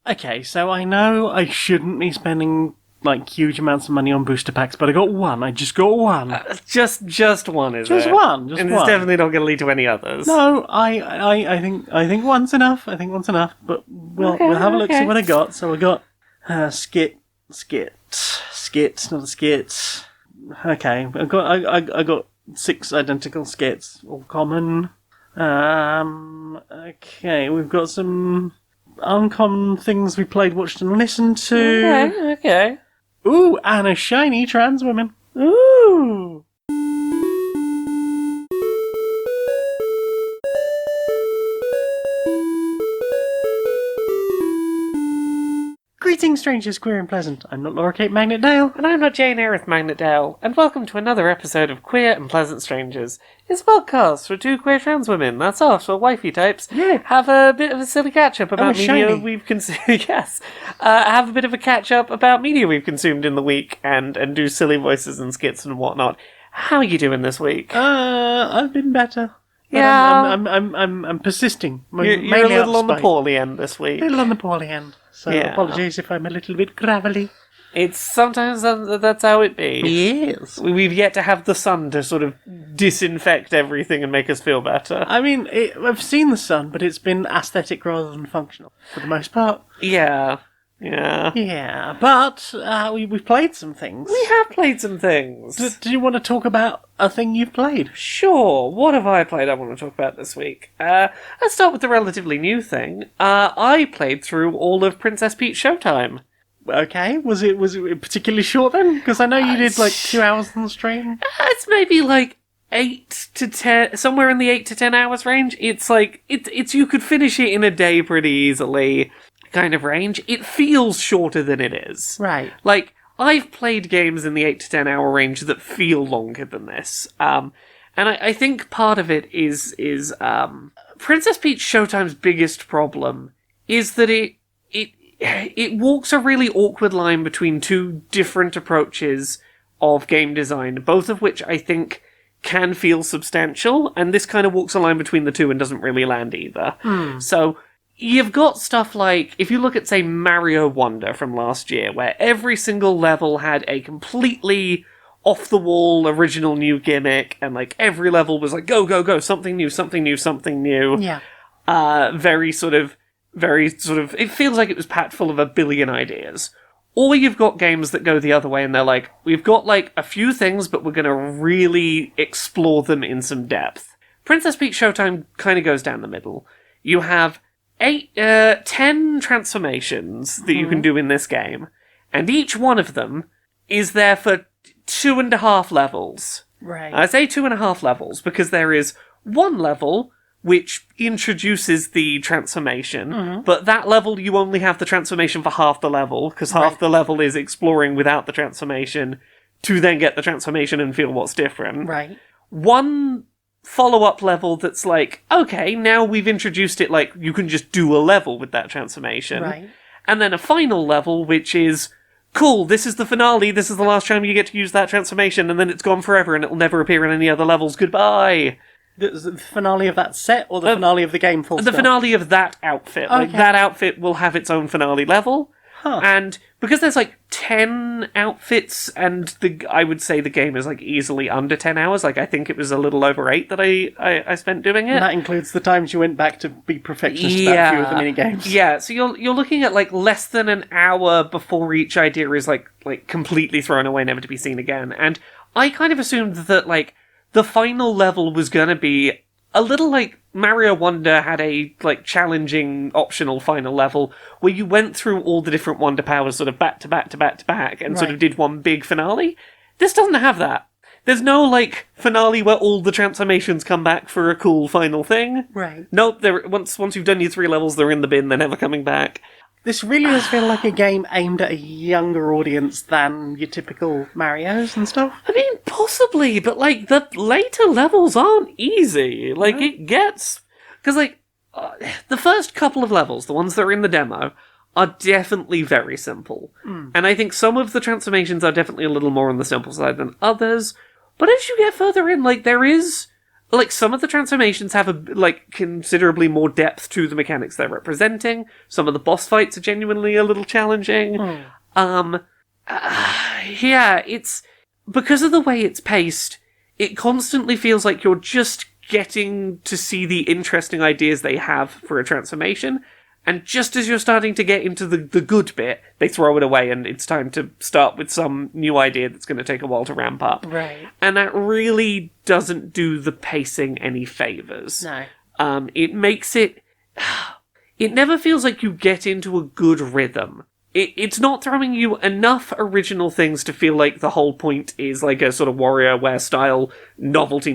Okay, so I know I shouldn't be spending, huge amounts of money on booster packs, but I got one. I just got one. Just one, is Just it? one, just and one. it's definitely not going to lead to any others. No, I think one's enough. I think one's enough, but we'll have a look, see what I got. So I got skit, not a skit. Okay, I got 6 identical skits, all common. Okay, we've got some uncommon things we played, watched, and listened to. Okay. Ooh, and a shiny trans woman. Ooh. Greetings, strangers, queer and pleasant. I'm not Laura Kate Magnet-Dale. And I'm not Jane Aerith Magnet-Dale, and welcome to another episode of Queer and Pleasant Strangers. It's a podcast for 2 queer trans women, that's us, for wifey types. Yeah. Have a bit of a silly catch-up about media shiny. we've consumed. Yes. Have a bit of a catch-up about media we've consumed in the week, and do silly voices and skits and whatnot. How are you doing this week? I've been better. But Yeah. I'm persisting. You're a little on the poorly end this week. A little on the poorly end. So apologies if I'm a little bit gravelly. It's sometimes that's how it be. Yes. We've yet to have the sun to sort of disinfect everything and make us feel better. I mean, I've seen the sun, but it's been aesthetic rather than functional, for the most part. Yeah. Yeah, but we've played some things. We have played some things. Do you want to talk about a thing you've played? Sure. What have I played I want to talk about this week? Let's start with the relatively new thing. I played through all of Princess Peach Showtime. Okay, was it particularly short then? Because I know you did 2 hours on the stream. It's maybe 8 to 10, somewhere in the 8 to 10 hours range. It's it's you could finish it in a day pretty easily kind of range. It feels shorter than it is. Right. I've played games in the 8 to 10 hour range that feel longer than this. And I think part of it is Princess Peach Showtime's biggest problem is that it walks a really awkward line between 2 different approaches of game design, both of which I think can feel substantial, and this kind of walks a line between the 2 and doesn't really land either. So you've got stuff like, if you look at, say, Mario Wonder from last year, where every single level had a completely off-the-wall, original new gimmick, and, every level was go, go, go, something new, something new, something new. Yeah. Very sort of, it feels like it was packed full of a billion ideas. Or you've got games that go the other way, and they're we've got, a few things, but we're going to really explore them in some depth. Princess Peach Showtime kind of goes down the middle. You have 10 transformations that you can do in this game, and each one of them is there for 2.5 levels. Right. I say 2.5 levels because there is one level which introduces the transformation, but that level you only have the transformation for half the level, because half the level is exploring without the transformation to then get the transformation and feel what's different. Right. One follow-up level that's okay, now we've introduced it, you can just do a level with that transformation. Right. And then a final level, which is, cool, this is the finale, this is the last time you get to use that transformation, and then it's gone forever and it'll never appear in any other levels, goodbye! The finale of that set, or the finale of the game full The stop? finale of that outfit. Okay. That outfit will have its own finale level. Huh. And because there's 10 outfits, and I would say the game is easily under 10 hours. I think it was a little over 8 that I spent doing it. And that includes the times you went back to be perfectionist about a few of the minigames. Yeah, so you're looking at less than an hour before each idea is completely thrown away, never to be seen again. And I kind of assumed that the final level was gonna be a little Mario Wonder had a challenging optional final level where you went through all the different Wonder powers sort of back to back to back to back and sort of did one big finale. This doesn't have that. There's no finale where all the transformations come back for a cool final thing. Right. Nope, once you've done your 3 levels, they're in the bin, they're never coming back. This really does feel like a game aimed at a younger audience than your typical Marios and stuff. I mean, possibly, but the later levels aren't easy. It gets... Because the first couple of levels, the ones that are in the demo, are definitely very simple. And I think some of the transformations are definitely a little more on the simple side than others. But as you get further in, there is like, some of the transformations have considerably more depth to the mechanics they're representing. Some of the boss fights are genuinely a little challenging. Yeah, it's because of the way it's paced, it constantly feels like you're just getting to see the interesting ideas they have for a transformation, and just as you're starting to get into the good bit, they throw it away and it's time to start with some new idea that's going to take a while to ramp up. Right. And that really doesn't do the pacing any favours. No. It makes it... It never feels like you get into a good rhythm. It's not throwing you enough original things to feel like the whole point is like a sort of WarioWare style novelty.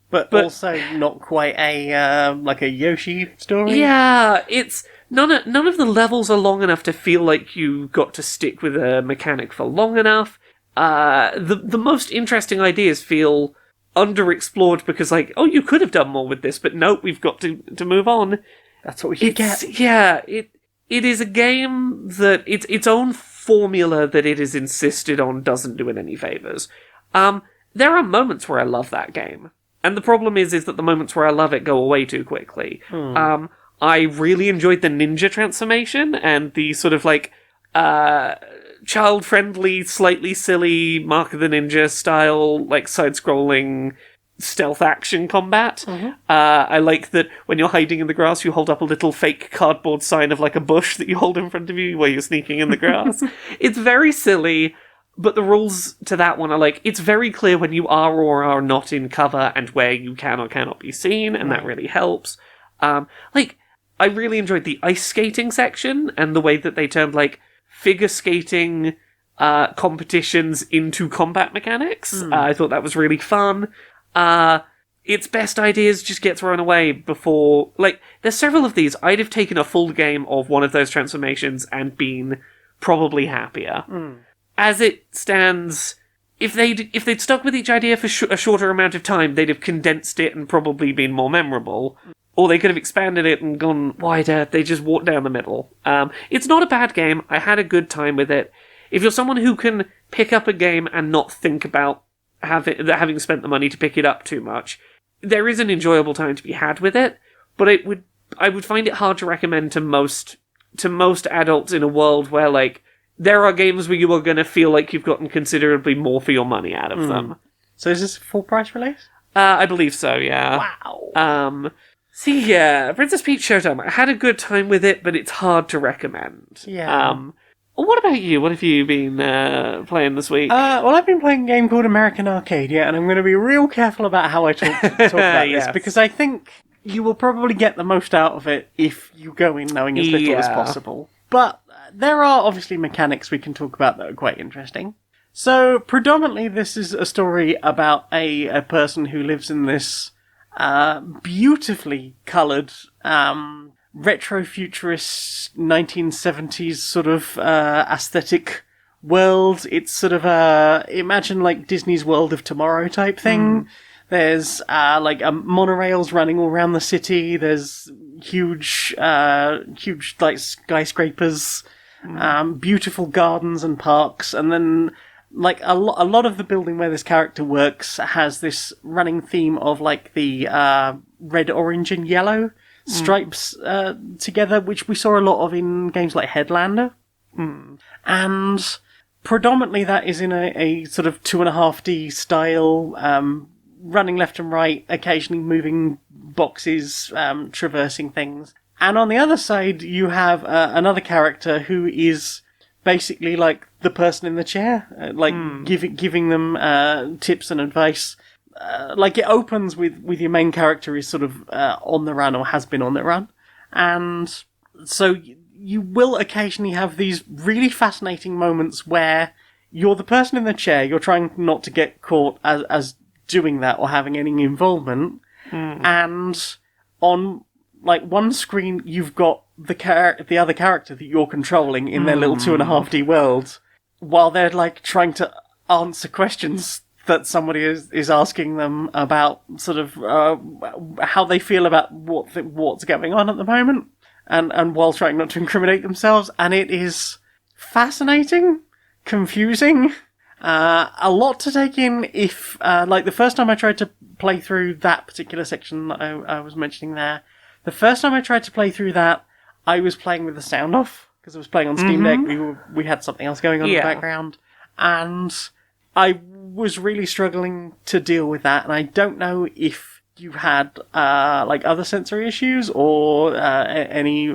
But also not quite a like a Yoshi story. Yeah, it's none of the levels are long enough to feel like you got to stick with a mechanic for long enough. The most interesting ideas feel underexplored because, like, oh, you could have done more with this, but nope, we've got to move on. That's what we get. Yeah, it is a game that its own formula that it is insisted on doesn't do it any favours. There are moments where I love that game. And the problem is that the moments where I love it go away too quickly. I really enjoyed the ninja transformation and the sort of like child-friendly, slightly silly Mark of the Ninja style, like side-scrolling stealth action combat. I like that when you're hiding in the grass, you hold up a little fake cardboard sign of like a bush that you hold in front of you where you're sneaking in the grass. It's very silly. But the rules to that one are like, it's very clear when you are or are not in cover and where you can or cannot be seen, and that really helps. Like, I really enjoyed the ice skating section and the way that they turned, like, figure skating competitions into combat mechanics. I thought that was really fun. Its best ideas just get thrown away before... Like, there's several of these. I'd have taken a full game of one of those transformations and been probably happier. As it stands, if they'd stuck with each idea for a shorter amount of time, they'd have condensed it and probably been more memorable. Or they could have expanded it and gone wider. They just walked down the middle. It's not a bad game. I had a good time with it. If you're someone who can pick up a game and not think about having spent the money to pick it up too much, there is an enjoyable time to be had with it. But I would find it hard to recommend to most adults in a world where, like, there are games where you are going to feel like you've gotten considerably more for your money out of them. So is this a full price release? I believe so, yeah. Wow. See, yeah, Princess Peach Showtime. I had a good time with it, but it's hard to recommend. Yeah. What about you? What have you been playing this week? Well, I've been playing a game called American Arcadia, and I'm going to be real careful about how I talk about this, because I think you will probably get the most out of it if you go in knowing as little as possible. But there are obviously mechanics we can talk about that are quite interesting. So, predominantly this is a story about a person who lives in this beautifully coloured, retro-futurist 1970s sort of aesthetic world. It's sort of imagine like Disney's World of Tomorrow type thing. There's like monorails running all around the city. There's huge like skyscrapers, beautiful gardens and parks, and then like a lot of the building where this character works has this running theme of like the red, orange, and yellow stripes together, which we saw a lot of in games like Headlander, and predominantly that is in a sort of 2.5D style. Running left and right, occasionally moving boxes, traversing things. And on the other side, you have another character who is basically like the person in the chair, giving them tips and advice. Like it opens with your main character is sort of on the run or has been on the run. And so you will occasionally have these really fascinating moments where you're the person in the chair, you're trying not to get caught as doing that or having any involvement, and on like one screen you've got the other character that you're controlling in their little 2.5D world, while they're like trying to answer questions that somebody is asking them about sort of how they feel about what's going on at the moment, and while trying not to incriminate themselves. And it is fascinating, confusing, A lot to take in if, like, the first time I tried to play through that particular section that I was mentioning there, the first time I tried to play through that, I was playing with the sound off, because I was playing on Steam Deck. We had something else going on in the background, and I was really struggling to deal with that, and I don't know if you had, like, other sensory issues, or any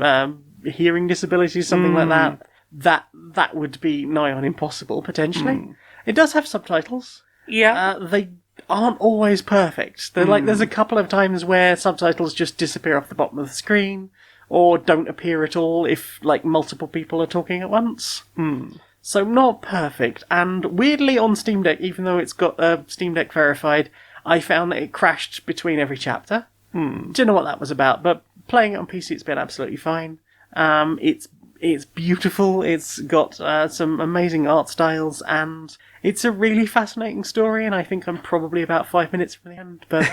hearing disabilities, something like that. That would be nigh on impossible, potentially. It does have subtitles. Yeah. They aren't always perfect. They're like, there's a couple of times where subtitles just disappear off the bottom of the screen, or don't appear at all if, like, multiple people are talking at once. So not perfect. And weirdly on Steam Deck, even though it's got Steam Deck verified, I found that it crashed between every chapter. Don't know what that was about, but playing it on PC, it's been absolutely fine. It's beautiful. It's got some amazing art styles, and it's a really fascinating story. And I think I'm probably about 5 minutes from the end, but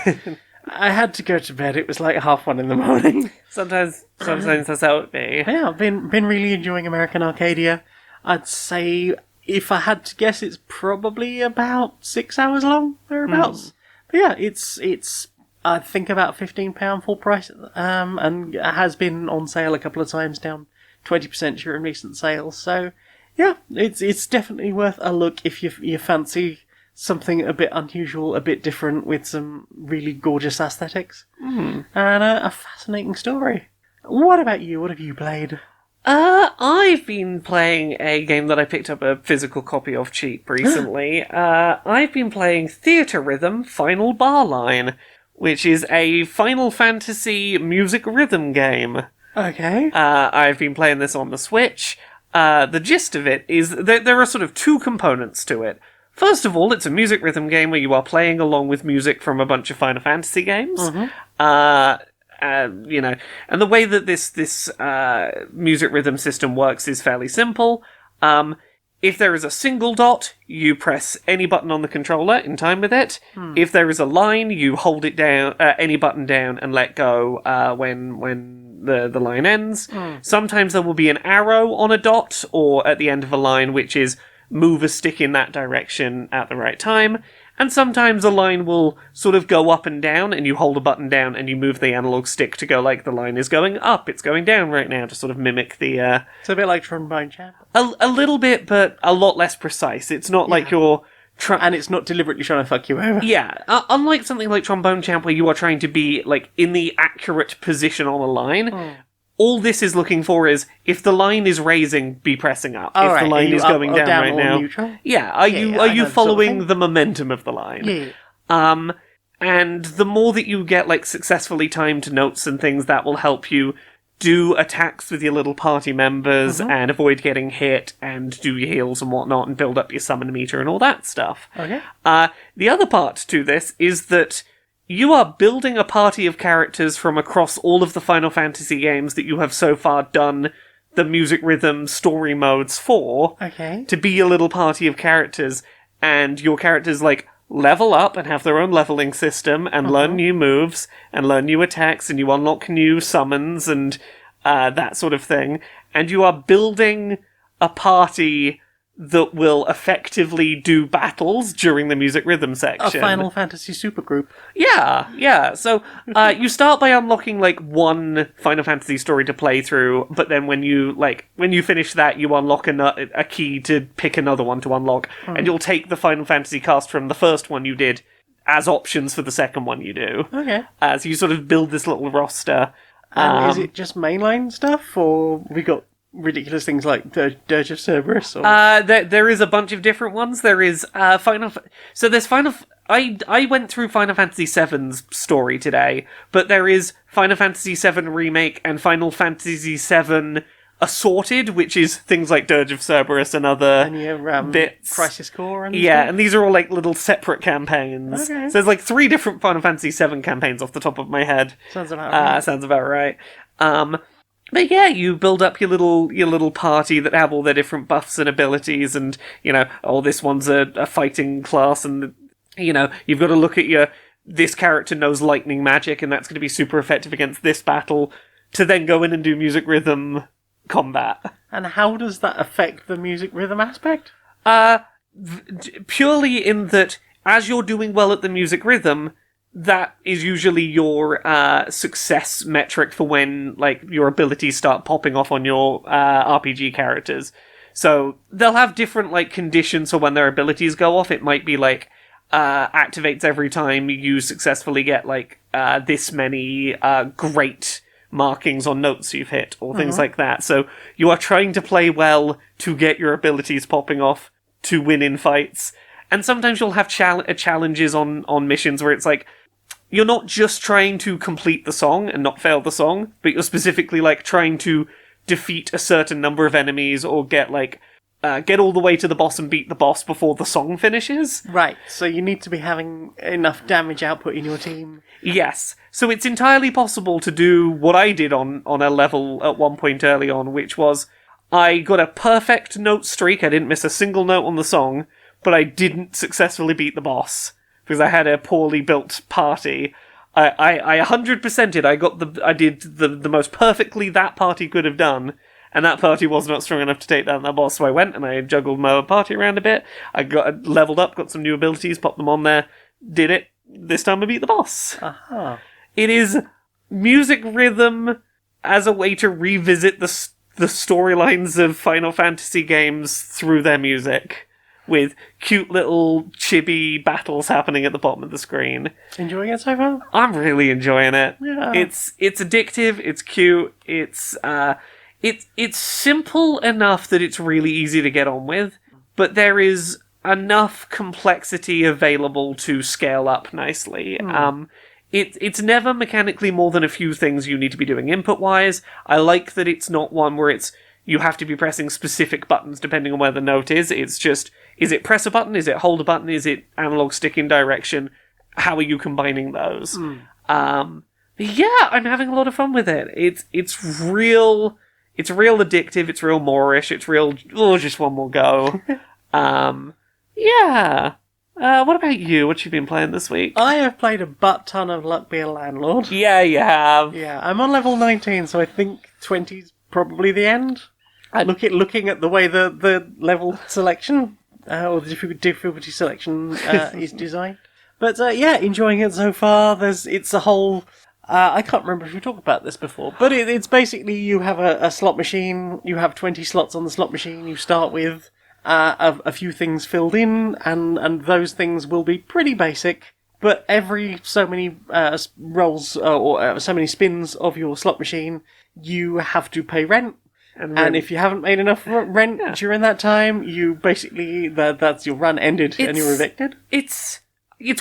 I had to go to bed. It was like 1:30 in the morning. Sometimes that's how it be. Yeah, I've been really enjoying American Arcadia. I'd say if I had to guess, it's probably about 6 hours long, thereabouts. But yeah, it's I think about £15 full price, and it has been on sale a couple of times, down 20% during recent sales. So yeah, it's definitely worth a look if you fancy something a bit unusual, a bit different, with some really gorgeous aesthetics and a fascinating story. What about you? What have you played? I've been playing a game that I picked up a physical copy of cheap recently. I've been playing Theatrhythm Final Bar Line, which is a Final Fantasy music rhythm game. Okay. I've been playing this on the Switch. The gist of it is there are sort of two components to it. First of all, it's a music rhythm game where you are playing along with music from a bunch of Final Fantasy games. And the way that this music rhythm system works is fairly simple. If there is a single dot, you press any button on the controller in time with it. If there is a line, you hold it down, any button down, and let go when the line ends. Sometimes there will be an arrow on a dot, or at the end of a line, which is move a stick in that direction at the right time. And sometimes a line will sort of go up and down, and you hold a button down and you move the analog stick to go like the line is going up, it's going down right now, to sort of mimic the... It's a bit like Trombone Champ. A little bit, but a lot less precise. It's not like you're... and it's not deliberately trying to fuck you over. Yeah, unlike something like Trombone Champ, where you are trying to be, like, in the accurate position on a line... All this is looking for is, if the line is raising, be pressing up. If the line is going down right now... Neutral? Yeah, are you following the momentum of the line? Yeah. And the more that you get, like, successfully timed notes and things, that will help you do attacks with your little party members and avoid getting hit and do your heals and whatnot and build up your summon meter and all that stuff. Okay. The other part to this is that you are building a party of characters from across all of the Final Fantasy games that you have so far done the music rhythm story modes for. Okay. To be a little party of characters, and your characters, like, level up and have their own leveling system and learn new moves and learn new attacks, and you unlock new summons and that sort of thing. And you are building a party that will effectively do battles during the music rhythm section. A Final Fantasy supergroup. Yeah. So you start by unlocking, like, one Final Fantasy story to play through, but then when you finish that, you unlock a key to pick another one to unlock, and you'll take the Final Fantasy cast from the first one you did as options for the second one you do. Okay. So you sort of build this little roster. And is it just mainline stuff, or we got ridiculous things like the Dirge of Cerberus? Or... there is a bunch of different ones. There is there's Final... I went through Final Fantasy VII's story today, but there is Final Fantasy VII Remake and Final Fantasy VII Assorted, which is things like Dirge of Cerberus and other bits. Crisis Core and stuff. stuff? And these are all, like, little separate campaigns. Okay. So there's, like, 3 different Final Fantasy VII campaigns off the top of my head. Sounds about right. Sounds about right. But yeah, you build up your little party that have all their different buffs and abilities, and, this one's a fighting class, and, you've got to look at this character knows lightning magic, and that's going to be super effective against this battle, to then go in and do music rhythm combat. And how does that affect the music rhythm aspect? purely in that as you're doing well at the music rhythm, that is usually your success metric for when like your abilities start popping off on your RPG characters. So they'll have different like conditions for when their abilities go off. It might be like activates every time you successfully get like this many great markings on notes you've hit, or things like that. So you are trying to play well to get your abilities popping off to win in fights. And sometimes you'll have challenges on missions where it's like, you're not just trying to complete the song and not fail the song, but you're specifically like trying to defeat a certain number of enemies or get like get all the way to the boss and beat the boss before the song finishes. Right, so you need to be having enough damage output in your team. Yes. So it's entirely possible to do what I did on a level at one point early on, which was I got a perfect note streak. I didn't miss a single note on the song, but I didn't successfully beat the boss because I had a poorly built party. I 100%ed. I did the most perfectly that party could have done. And that party was not strong enough to take down that boss, so I went and I juggled my party around a bit. I leveled up, got some new abilities, popped them on there, did it. This time I beat the boss. Aha. It is music rhythm as a way to revisit the storylines of Final Fantasy games through their music, with cute little chibi battles happening at the bottom of the screen. Enjoying it so far? I'm really enjoying it. Yeah. It's addictive, it's cute, It's simple enough that it's really easy to get on with, but there is enough complexity available to scale up nicely. It's never mechanically more than a few things you need to be doing input-wise. I like that it's not one where you have to be pressing specific buttons depending on where the note is. It's just, is it press a button? Is it hold a button? Is it analog stick in direction? How are you combining those? Yeah, I'm having a lot of fun with it. It's real addictive, it's real Moorish, it's real, just one more go. Yeah. What about you? What you been playing this week? I have played a butt ton of Luck Be a Landlord. Yeah, you have. Yeah, I'm on level 19, so I think 20's probably the end. Looking at the way the level selection, or the difficulty selection is designed. But yeah, enjoying it so far. It's a whole... I can't remember if we talked about this before, but it's basically you have a slot machine, you have 20 slots on the slot machine, you start with a few things filled in, and those things will be pretty basic, but every so many rolls, or so many spins of your slot machine, you have to pay rent. And if you haven't made enough rent during that time, you basically, that's your run ended and you're evicted. It's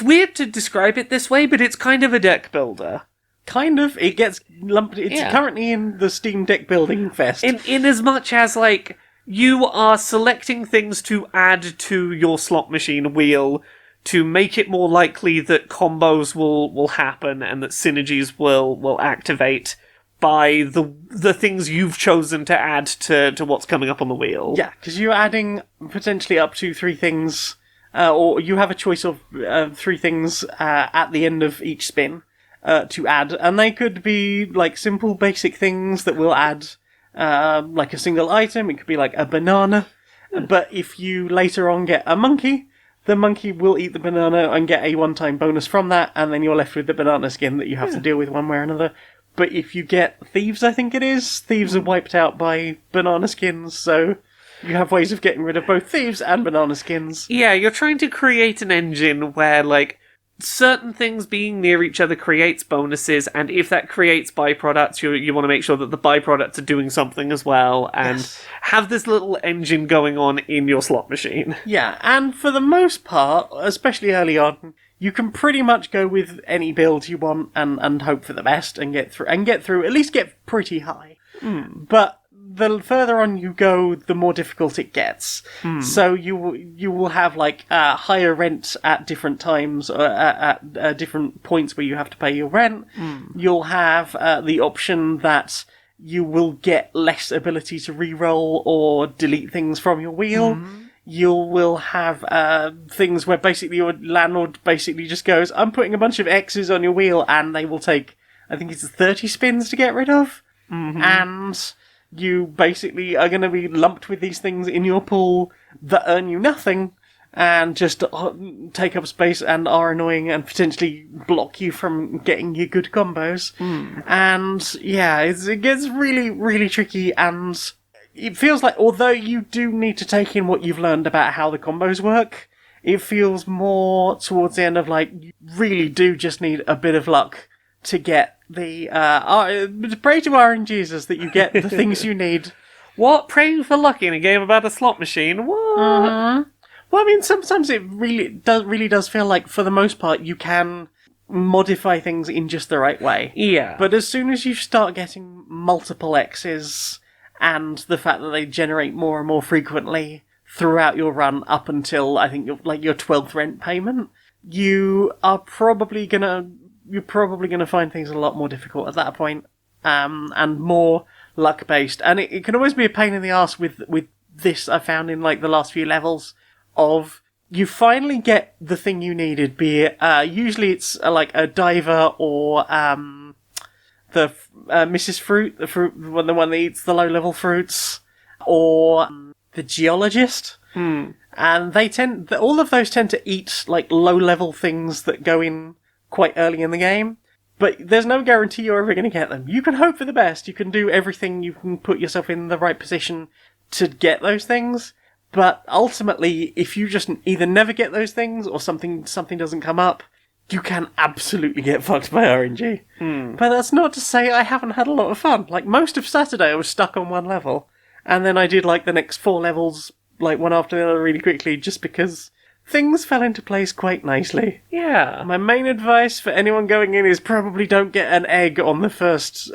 weird to describe it this way, but it's kind of a deck builder. Kind of. It gets lumped. It's currently in the Steam Deck Building Fest. In as much as, like, you are selecting things to add to your slot machine wheel to make it more likely that combos will happen and that synergies will activate by the things you've chosen to add to what's coming up on the wheel. Yeah, because you're adding potentially up to 3 things, or you have a choice of 3 things at the end of each spin. To add, and they could be like simple basic things that will add like a single item. It could be like a banana, but if you later on get a monkey, the monkey will eat the banana and get a one-time bonus from that, and then you're left with the banana skin that you have to deal with one way or another. But if you get thieves, I think it is, thieves are wiped out by banana skins, so you have ways of getting rid of both thieves and banana skins. Yeah, you're trying to create an engine where, like, certain things being near each other creates bonuses, and if that creates byproducts, you want to make sure that the byproducts are doing something as well, and have this little engine going on in your slot machine. Yeah, and for the most part, especially early on, you can pretty much go with any build you want and hope for the best and get through, at least get pretty high. But the further on you go, the more difficult it gets. So you will have like higher rent at different times, at different points where you have to pay your rent. You'll have the option that you will get less ability to re-roll or delete things from your wheel. You will have things where basically your landlord basically just goes, I'm putting a bunch of X's on your wheel, and they will take, I think it's 30 spins to get rid of. And you basically are going to be lumped with these things in your pool that earn you nothing, and just take up space and are annoying and potentially block you from getting your good combos. And yeah, it gets really, really tricky, and it feels like although you do need to take in what you've learned about how the combos work, it feels more towards the end of like, you really do just need a bit of luck to get the, pray to RNGesus that you get the things you need. What? Praying for luck in a game about a slot machine? What? Well, I mean, sometimes it really does feel like, for the most part, you can modify things in just the right way. Yeah. But as soon as you start getting multiple X's, and the fact that they generate more and more frequently throughout your run up until, I think, your 12th rent payment, you're probably gonna find things a lot more difficult at that point, and more luck-based. And it can always be a pain in the arse with this, I found in, like, the last few levels, of you finally get the thing you needed, be it, usually it's like a diver or the Mrs. Fruit, the one that eats the low-level fruits, or the geologist. And all of those tend to eat like low-level things that go in quite early in the game, but there's no guarantee you're ever going to get them. You can hope for the best, you can do everything, you can put yourself in the right position to get those things. But ultimately, if you just either never get those things or something doesn't come up, you can absolutely get fucked by RNG. But that's not to say I haven't had a lot of fun. Like, most of Saturday I was stuck on one level, and then I did like the next 4 levels, like one after the other really quickly, just because things fell into place quite nicely. Yeah. My main advice for anyone going in is probably don't get an egg on the first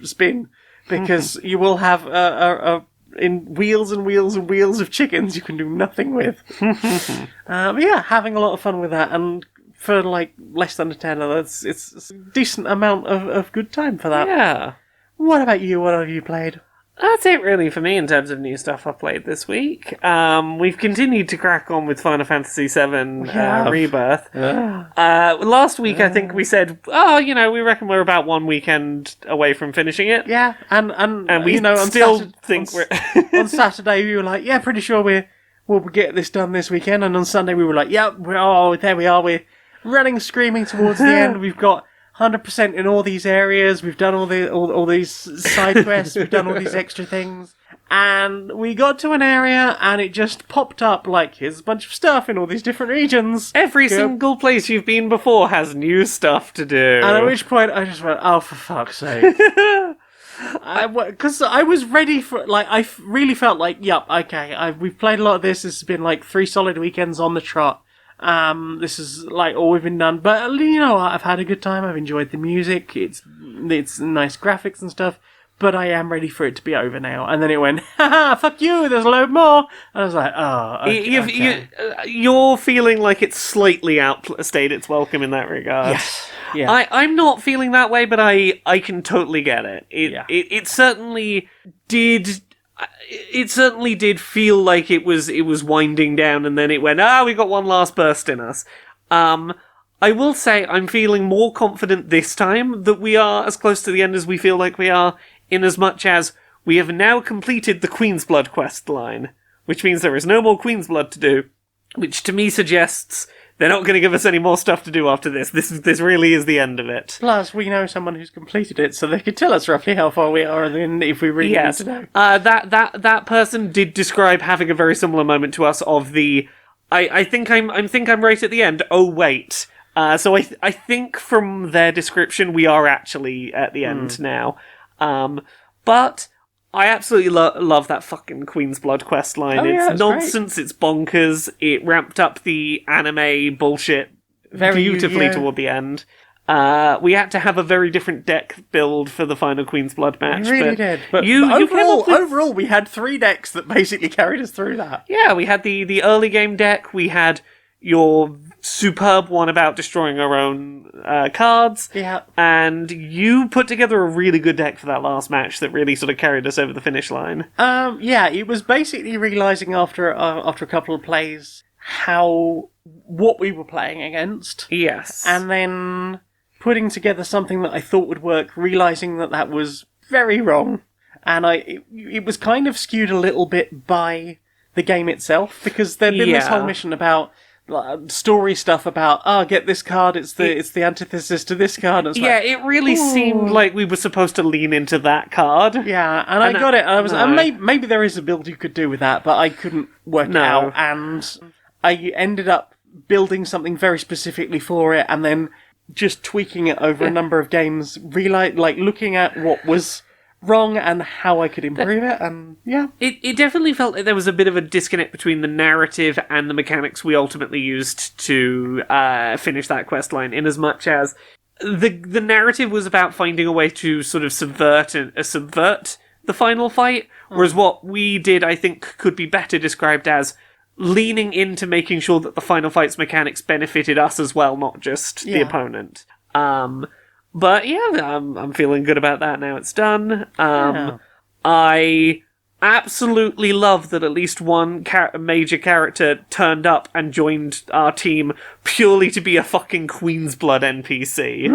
spin, because you will have in wheels and wheels and wheels of chickens you can do nothing with. But yeah, having a lot of fun with that, and for like less than a tenner, it's a decent amount of good time for that. Yeah. What about you? What have you played? That's it really for me in terms of new stuff I've played this week. We've continued to crack on with Final Fantasy VII Rebirth. Last week I think we said, we reckon we're about one weekend away from finishing it. Yeah, and we on still think we're... on Saturday we were like, yeah, pretty sure we'll get this done this weekend, and on Sunday we were like, yeah, there we are, we're running screaming towards the end, we've got 100% in all these areas, we've done all these side quests, we've done all these extra things, and we got to an area and it just popped up like, here's a bunch of stuff in all these different regions. Every single place you've been before has new stuff to do. And at which point I just went, oh, for fuck's sake. Because I was ready for, like, I really felt like, yep, okay, we've played a lot of this, this has been like 3 solid weekends on the trot. This is like all we've been done, but you know what? I've had a good time. I've enjoyed the music. It's nice graphics and stuff, but I am ready for it to be over now. And then it went, haha, fuck you, there's a load more. And I was like, oh, okay. You're feeling like it's slightly outstayed its welcome in that regard. Yes. Yeah. I'm not feeling that way, but I can totally get it. It certainly did. It certainly did feel like it was winding down, and then it went, we got one last burst in us. I will say I'm feeling more confident this time that we are as close to the end as we feel like we are, in as much as we have now completed the Queen's Blood quest line, which means there is no more Queen's Blood to do, which to me suggests they're not going to give us any more stuff to do after this. This really is the end of it. Plus, we know someone who's completed it, so they could tell us roughly how far we are, and if we really need to know. That person did describe having a very similar moment to us of the, I think I'm right at the end. Oh wait. So I think from their description we are actually at the end now. But I absolutely love that fucking Queen's Blood quest line. It's nonsense, great. It's bonkers. It ramped up the anime bullshit very beautifully toward the end. We had to have a very different deck build for the final Queen's Blood match. We really did. But overall, we had 3 decks that basically carried us through that. Yeah, we had the early game deck, we had your superb one about destroying our own cards. Yeah. And you put together a really good deck for that last match that really sort of carried us over the finish line. Yeah, it was basically realising after a couple of plays what we were playing against. Yes. And then putting together something that I thought would work, realising that was very wrong. And it was kind of skewed a little bit by the game itself, because there'd been this whole mission about story stuff about get this card, it's the antithesis to this card. It's it really seemed like we were supposed to lean into that card. Yeah, and I got it. I was maybe there is a build you could do with that, but I couldn't work it out, and I ended up building something very specifically for it, and then just tweaking it over a number of games, looking at what was wrong and how I could improve it, and It definitely felt like there was a bit of a disconnect between the narrative and the mechanics we ultimately used to finish that quest line, in as much as the narrative was about finding a way to sort of subvert the final fight, whereas what we did, I think, could be better described as leaning into making sure that the final fight's mechanics benefited us as well, not just the opponent. But I'm feeling good about that now it's done. I absolutely love that at least one major character turned up and joined our team purely to be a fucking Queen's Blood NPC.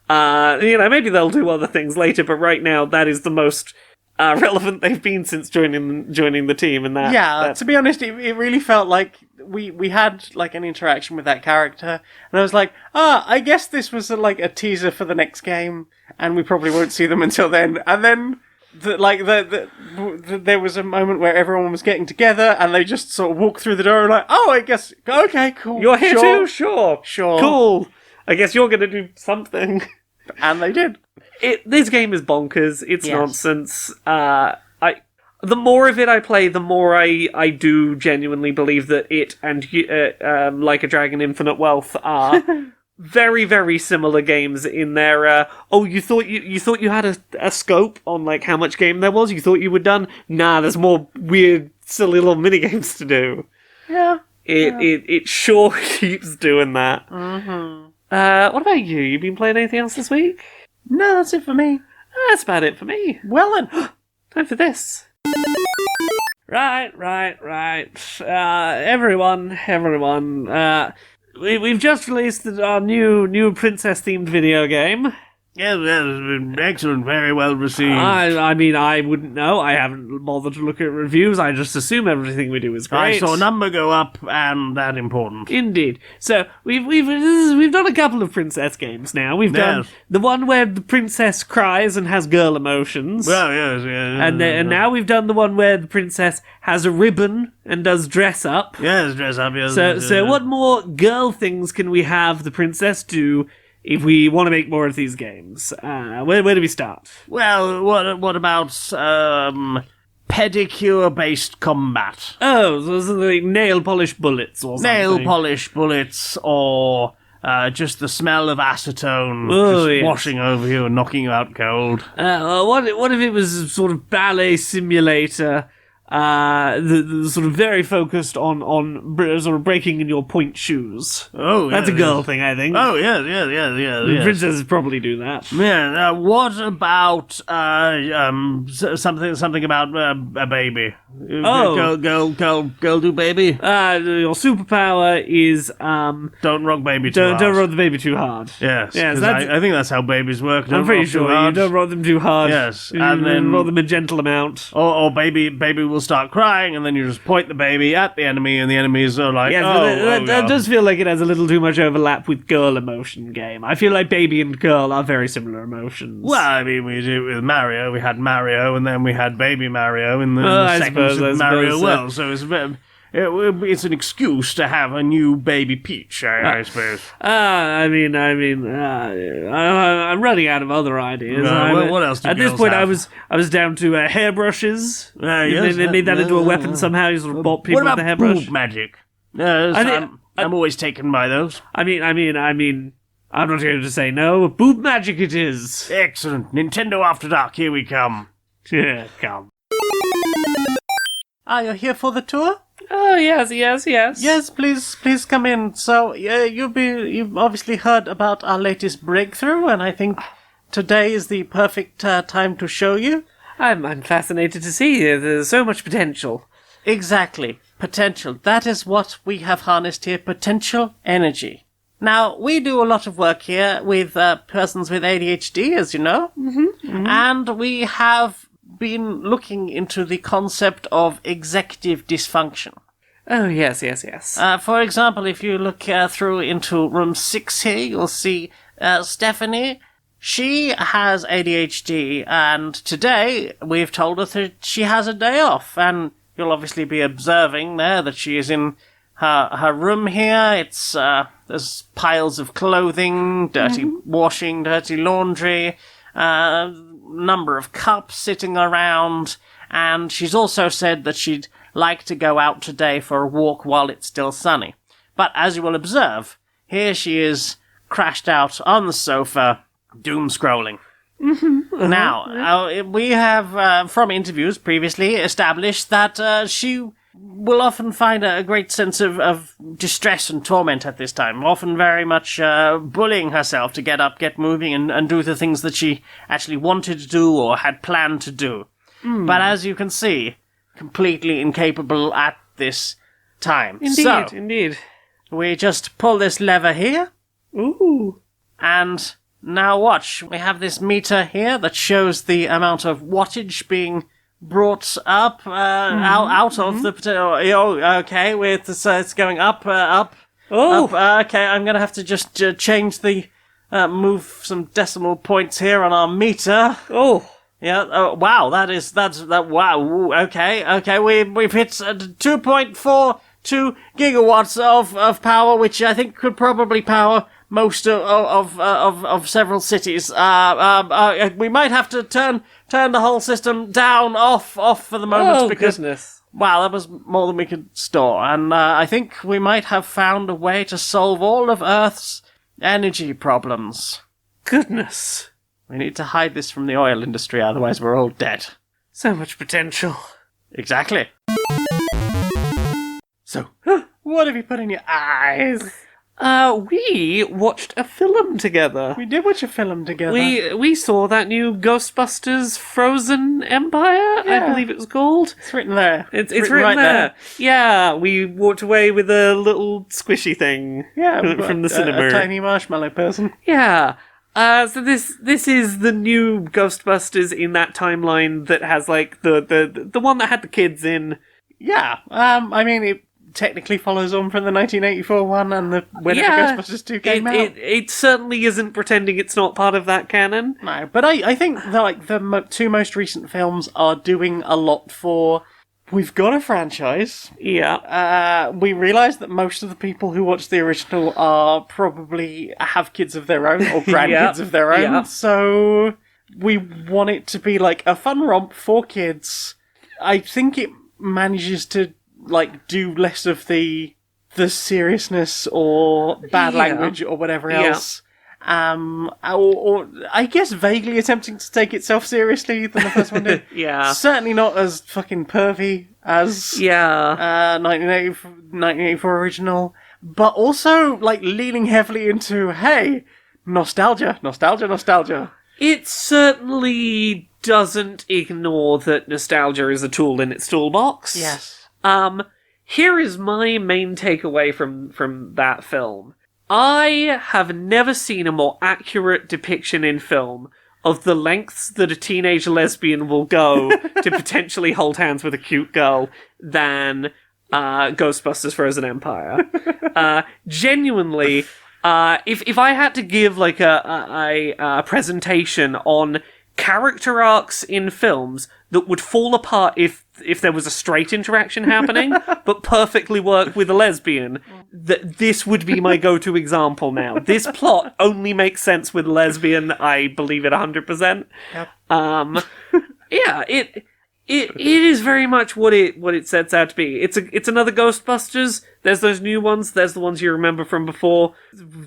Maybe they'll do other things later, but right now that is the most relevant they've been since joining the team. And that to be honest, it really felt like we had like an interaction with that character, and I was like, I guess this was a teaser for the next game, and we probably won't see them until then. And then there was a moment where everyone was getting together, and they just sort of walked through the door and I guess, okay, cool. You're here too? Sure. Cool. I guess you're going to do something. And they did. This game is bonkers. It's nonsense. The more of it I play, the more I do genuinely believe that it and Like a Dragon Infinite Wealth are very, very similar games in their you thought you had a scope on like how much game there was, you thought you were done. Nah, there's more weird, silly little mini games to do. It sure keeps doing that. What about you? You been playing anything else this week? No, that's it for me. That's about it for me. Well then, time for this. Right. Everyone. We've just released our new princess-themed video game. Yeah, that has been excellent, very well received. I mean, I wouldn't know. I haven't bothered to look at reviews. I just assume everything we do is great. I saw a number go up, and that important. Indeed. So we've done a couple of princess games now. We've done the one where the princess cries and has girl emotions. Well, yes. And now we've done the one where the princess has a ribbon and does dress up. Yes, dress up. Yes. So what more girl things can we have the princess do if we want to make more of these games? Where do we start? Well, what about pedicure-based combat? Oh, those are like nail polish bullets or something. Nail polish bullets, or just the smell of acetone washing over you and knocking you out cold. What if it was sort of ballet simulator? The sort of very focused on sort of breaking in your point shoes. Oh, that's a girl thing, I think. Oh, yeah. Princesses probably do that. Yeah. What about something about a baby? Oh, girl, do baby. Your superpower is don't rock baby too hard. Don't rock the baby too hard. Yes. I think that's how babies work. I'm pretty sure you don't rock them too hard. Yes, and then rock them a gentle amount. Or baby will start crying, and then you just point the baby at the enemy, and the enemies are like, that does feel like it has a little too much overlap with girl emotion game. I feel like baby and girl are very similar emotions. Well, I mean, we did it with Mario. We had Mario, and then we had baby Mario in the second Mario world. So it's an excuse to have a new baby Peach, I suppose. I'm running out of other ideas. What else do at this point, have? I was down to hairbrushes. Yes, they made that into a weapon somehow. You sort of bop people with a hairbrush. Boob magic? I'm always taken by those. I mean, I'm not here to say no. Boob magic it is. Excellent. Nintendo After Dark, here we come. Yeah, come. You're here for the tour? Oh, yes. Yes, please come in. So, you've obviously heard about our latest breakthrough, and I think today is the perfect time to show you. I'm fascinated to see. There's so much potential. Exactly. Potential. That is what we have harnessed here. Potential energy. Now, we do a lot of work here with persons with ADHD, as you know. Mm-hmm. And we have been looking into the concept of executive dysfunction. Oh, yes. For example, if you look through into room 6 here, you'll see Stephanie. She has ADHD, and today we've told her that she has a day off, and you'll obviously be observing there that she is in her room here. It's there's piles of clothing, dirty washing, dirty laundry, number of cups sitting around, and she's also said that she'd like to go out today for a walk while it's still sunny. But as you will observe, here she is crashed out on the sofa, doom scrolling. Now, we have, from interviews previously, established that she will often find a great sense of distress and torment at this time, often very much bullying herself to get up, get moving, and do the things that she actually wanted to do or had planned to do. But as you can see, completely incapable at this time. Indeed. We just pull this lever here. Ooh. And now watch. We have this meter here that shows the amount of wattage being brought up out of the potato. Okay, it's going up. Up. Okay, I'm going to have to just change the... move some decimal points here on our meter. Oh. Yeah. Oh, wow. Wow. Ooh, okay. We've hit 2.42 gigawatts of power, which I think could probably power most of several cities. We might have to turn the whole system down, off for the moment because. Goodness. Wow, that was more than we could store, and I think we might have found a way to solve all of Earth's energy problems. Goodness. We need to hide this from the oil industry, otherwise we're all dead. So much potential. Exactly. So, what have you put in your eyes? We watched a film together. We did watch a film together. We saw that new Ghostbusters Frozen Empire, Yeah. I believe it was called. It's written there. It's written right there. Yeah, we walked away with a little squishy thing from the cinema. A tiny marshmallow person. Yeah. So this is the new Ghostbusters in that timeline that has like the one that had the kids in. Yeah. I mean, it technically follows on from the 1984 one and whenever Ghostbusters 2 came out. It certainly isn't pretending it's not part of that canon. No, but I think the two most recent films are doing a lot for... We've got a franchise. Yeah. We realise that most of the people who watch the original are probably have kids of their own or grandkids of their own. Yeah. So we want it to be like a fun romp for kids. I think it manages to do less of the seriousness or bad language or whatever else. Or I guess vaguely attempting to take itself seriously than the first one did. Yeah. Certainly not as fucking pervy as 1984 original, but also leaning heavily into, hey, nostalgia. It certainly doesn't ignore that nostalgia is a tool in its toolbox. Yes. Here is my main takeaway from that film. I have never seen a more accurate depiction in film of the lengths that a teenage lesbian will go to potentially hold hands with a cute girl than Ghostbusters Frozen Empire. Genuinely, if I had to give a presentation on character arcs in films that would fall apart if there was a straight interaction happening, but perfectly work with a lesbian, this would be my go-to example now. This plot only makes sense with a lesbian. I believe it 100%. Yep. It is very much what it sets out to be. It's another Ghostbusters. There's those new ones. There's the ones you remember from before.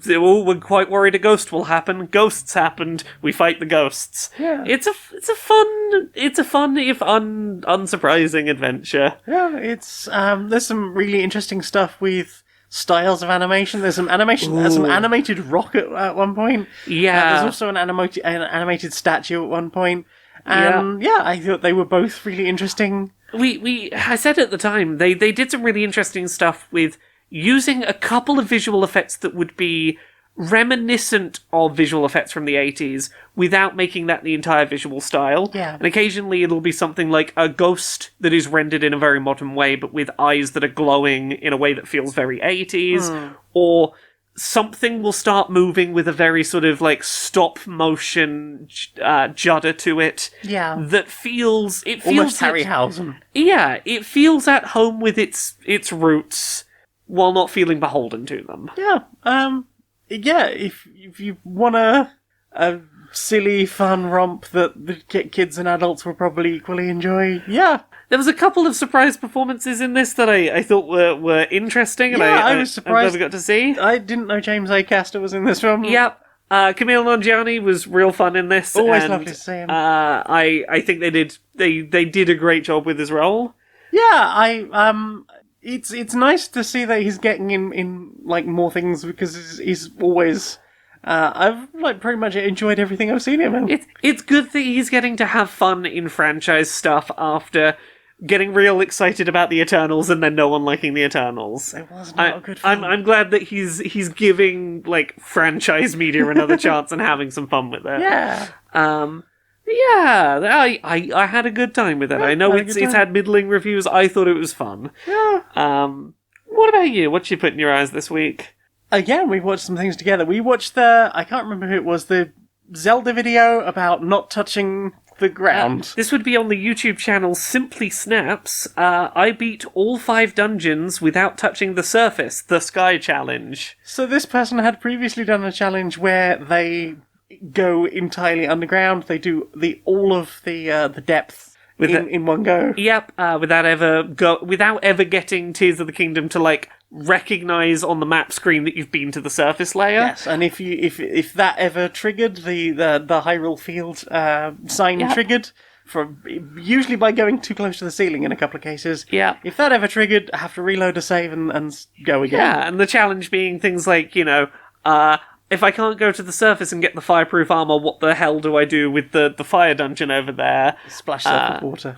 We're quite worried a ghost will happen. Ghosts happened. We fight the ghosts. Yeah. It's a fun if unsurprising adventure. Yeah, it's there's some really interesting stuff with styles of animation. There's some animated rock at one point. Yeah. There's also an animated statue at one point. And I thought they were both really interesting. I said at the time, they did some really interesting stuff with using a couple of visual effects that would be reminiscent of visual effects from the 80s without making that the entire visual style. Yeah. And occasionally it'll be something like a ghost that is rendered in a very modern way, but with eyes that are glowing in a way that feels very 80s, or something will start moving with a very sort of like stop motion judder to it. Yeah. That feels... It feels Almost Harryhausen. Yeah, it feels at home with its roots while not feeling beholden to them. Yeah. Yeah, if you want a silly, fun romp that the kids and adults will probably equally enjoy, yeah. There was a couple of surprise performances in this that I thought were interesting, and I was surprised. I'm glad we got to see. I didn't know James Acaster was in this film. Yep. Camille Nanjiani was real fun in this. Always and, lovely to see him. I think they did a great job with his role. Yeah, it's nice to see that he's getting in like more things, because he's always I've like pretty much enjoyed everything I've seen him in. It's good that he's getting to have fun in franchise stuff after getting real excited about the Eternals and then no one liking the Eternals. It was not a good film. I'm glad that he's giving like franchise media another chance and having some fun with it. Yeah. Yeah, I had a good time with it. I know it's had middling reviews. I thought it was fun. Yeah. What about you? What you put in your eyes this week? Again, we watched some things together. We watched I can't remember who it was, the Zelda video about not touching the ground. This would be on the YouTube channel Simply Snaps. I beat all 5 dungeons without touching the surface, the Sky Challenge. So this person had previously done a challenge where they go entirely underground. They do all of the depth in one go. Yep, without ever getting Tears of the Kingdom to like recognize on the map screen that you've been to the surface layer. Yes, and if that ever triggered the Hyrule Field sign triggered, usually by going too close to the ceiling in a couple of cases. Yeah. If that ever triggered, I have to reload a save and go again. Yeah, and the challenge being things like, if I can't go to the surface and get the fireproof armor, what the hell do I do with the fire dungeon over there? Splash yourself with water.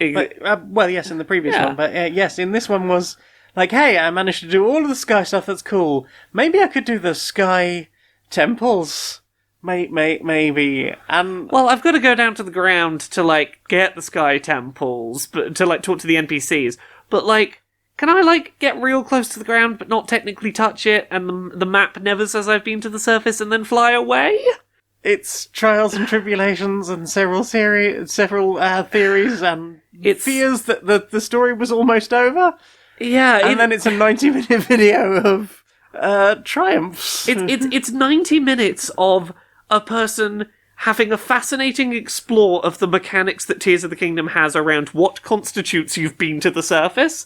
Well, yes, in the previous one, but yes, in this one was like, hey, I managed to do all of the sky stuff, that's cool. Maybe I could do the sky temples. Maybe. And well, I've got to go down to the ground to, like, get the sky temples, but to, like, talk to the NPCs. But, like, can I, like, get real close to the ground but not technically touch it, and the map never says I've been to the surface, and then fly away? It's trials and tribulations and several theories and fears that the story was almost over. Yeah. And then it's a 90-minute video of triumphs. It's 90 minutes of a person having a fascinating explore of the mechanics that Tears of the Kingdom has around what constitutes you've been to the surface,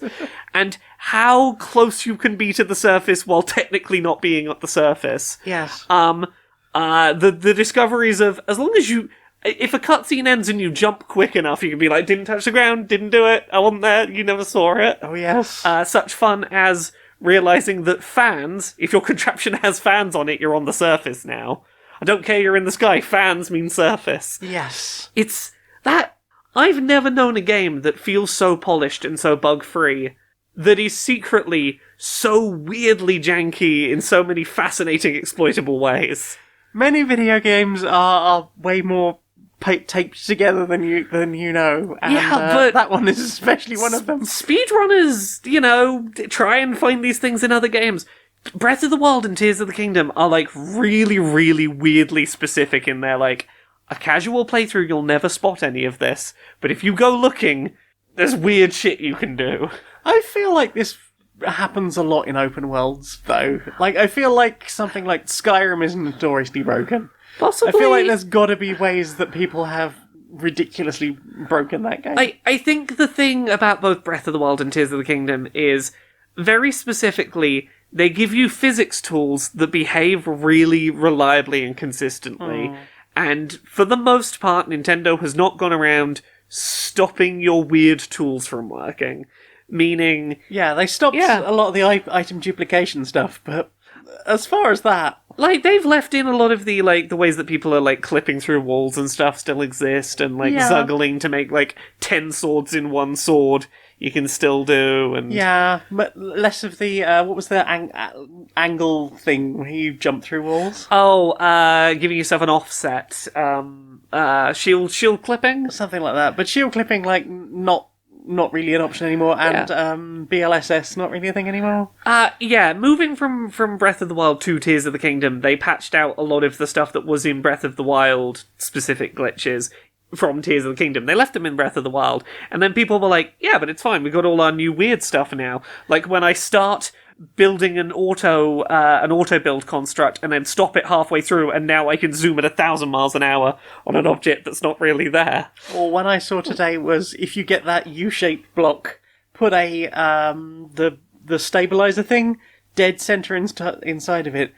and how close you can be to the surface while technically not being at the surface. Yes. The discoveries of, as long as you... If a cutscene ends and you jump quick enough, you can be like, didn't touch the ground, didn't do it, I wasn't there, you never saw it. Oh, yes. Such fun as realising that fans, if your contraption has fans on it, you're on the surface now. I don't care you're in the sky, fans mean surface. Yes. It's that... I've never known a game that feels so polished and so bug-free, that is secretly so weirdly janky in so many fascinating exploitable ways. Many video games are way more taped together than you know. And, but that one is especially one of them. Speedrunners, try and find these things in other games. Breath of the Wild and Tears of the Kingdom are, like, really, really weirdly specific in their, like, a casual playthrough, you'll never spot any of this. But if you go looking, there's weird shit you can do. I feel like this happens a lot in open worlds, though. Like, I feel like something like Skyrim is notoriously broken. Possibly. I feel like there's gotta be ways that people have ridiculously broken that game. I think the thing about both Breath of the Wild and Tears of the Kingdom is, very specifically, they give you physics tools that behave really reliably and consistently. And for the most part, Nintendo has not gone around stopping your weird tools from working. Meaning... Yeah, they stopped a lot of the item duplication stuff, but as far as that... Like, they've left in a lot of the ways that people are, like, clipping through walls and stuff still exist, and, like, zuggling to make, like, 10 swords in one sword you can still do. And Yeah, but less of the what was the angle thing where you jump through walls? Giving yourself an offset. Shield clipping? Something like that. But shield clipping, like, not really an option anymore, and BLSS not really a thing anymore. Moving from Breath of the Wild to Tears of the Kingdom, they patched out a lot of the stuff that was in Breath of the Wild, specific glitches from Tears of the Kingdom. They left them in Breath of the Wild, and then people were like, yeah, but it's fine, we got all our new weird stuff now. Like, when I start building an auto build construct and then stop it halfway through, and now I can zoom at 1,000 miles an hour on an object that's not really there. Or one I saw today was, if you get that U-shaped block, put a the stabilizer thing dead center inside of it.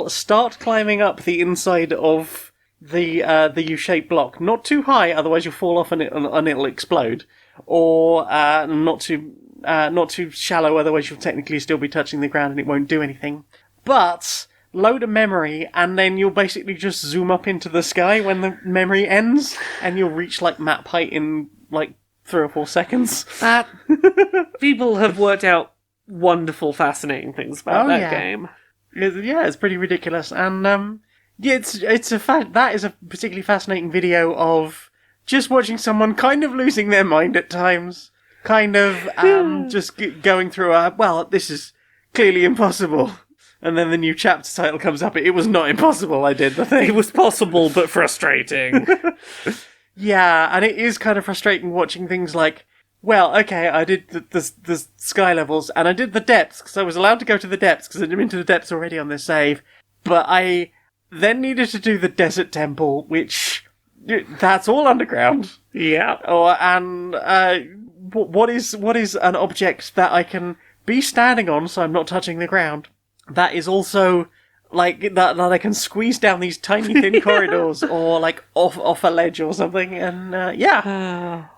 Start climbing up the inside of the U-shaped block, not too high, otherwise you'll fall off and it'll explode, or not too shallow, otherwise you'll technically still be touching the ground and it won't do anything. But load a memory, and then you'll basically just zoom up into the sky when the memory ends, and you'll reach like map height in like 3 or 4 seconds. People have worked out wonderful, fascinating things about that game. It's pretty ridiculous, and it's a fact that is a particularly fascinating video of just watching someone kind of losing their mind at times. Kind of just going through this is clearly impossible. And then the new chapter title comes up. It was not impossible, I did the thing. It was possible, but frustrating. Yeah, and it is kind of frustrating watching things like, well, okay, I did the sky levels, and I did the depths, because I was allowed to go to the depths, because I'd been to the depths already on this save. But I then needed to do the desert temple, which, that's all underground. Yeah. What is an object that I can be standing on so I'm not touching the ground? That is also like that I can squeeze down these tiny thin corridors, or like off a ledge or something, and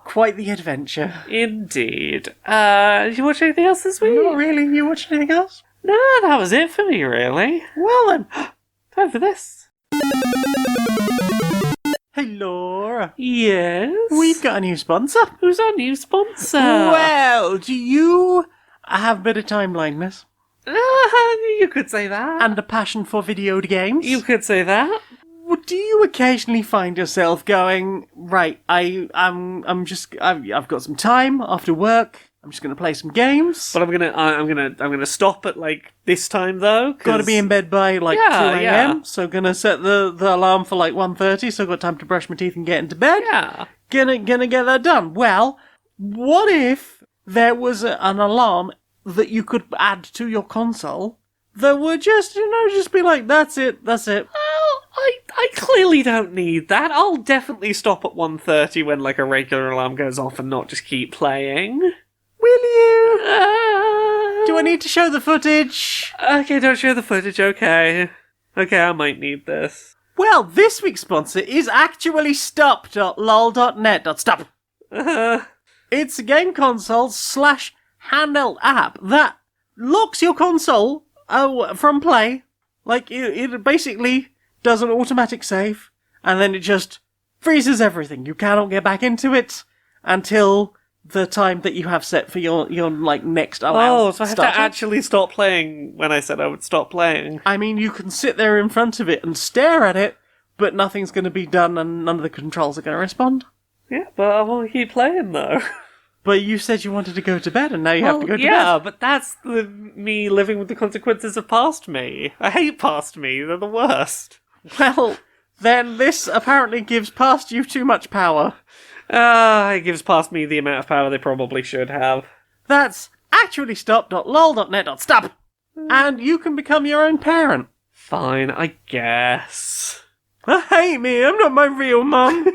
quite the adventure. Indeed. Did you watch anything else this week? Not really. You watch anything else? No, that was it for me, really. Well then, time for this. Hey Laura. Yes? We've got a new sponsor. Who's our new sponsor? Well, do you have a bit of time blindness? You could say that. And a passion for video games? You could say that. Do you occasionally find yourself going, right, I've got some time after work, I'm just going to play some games. But I'm gonna stop at like this time though. Got to be in bed by like 2 a.m. Yeah. So gonna set the alarm for like 1:30. So I've got time to brush my teeth and get into bed. Yeah. Gonna get that done. Well, what if there was an alarm that you could add to your console that would just be like, that's it. Well, I clearly don't need that. I'll definitely stop at 1:30 when like a regular alarm goes off and not just keep playing. Will you? Do I need to show the footage? Okay, don't show the footage, okay. Okay, I might need this. Well, this week's sponsor is actually stop.lol.net. Stop. It's a game console / handheld app that locks your console from play. Like, it basically does an automatic save, and then it just freezes everything. You cannot get back into it until the time that you have set for your like next alarm. Oh, so I have to actually stop playing when I said I would stop playing. I mean, you can sit there in front of it and stare at it, but nothing's going to be done and none of the controls are going to respond. Yeah, but I want to keep playing though. But you said you wanted to go to bed, and now you have to go to bed. Yeah, but that's me living with the consequences of past me. I hate past me, they're the worst. Well, then this apparently gives past you too much power. It gives past me the amount of power they probably should have. That's actually stop.lol.net. Stop! And you can become your own parent. Fine, I guess. I hate me, I'm not my real mum.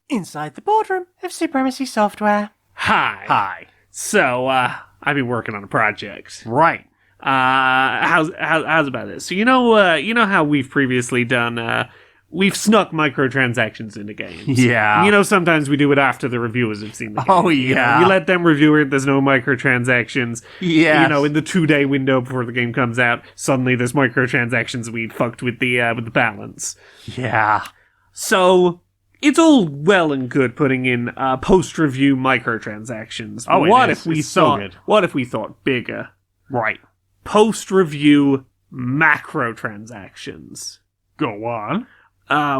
Inside the boardroom of Supremacy Software. Hi. So, I've been working on a project. Right. How's about this? So you know how we've previously done, we've snuck microtransactions into games. Yeah. Sometimes we do it after the reviewers have seen the game. Oh, yeah. We let them review it, there's no microtransactions. Yeah. In the 2-day window before the game comes out, suddenly there's microtransactions, we fucked with the balance. Yeah. So, it's all well and good putting in post-review microtransactions. Oh, what it is. if we It's so thought? good. What if we thought bigger? Right. Post-review macrotransactions. Go on.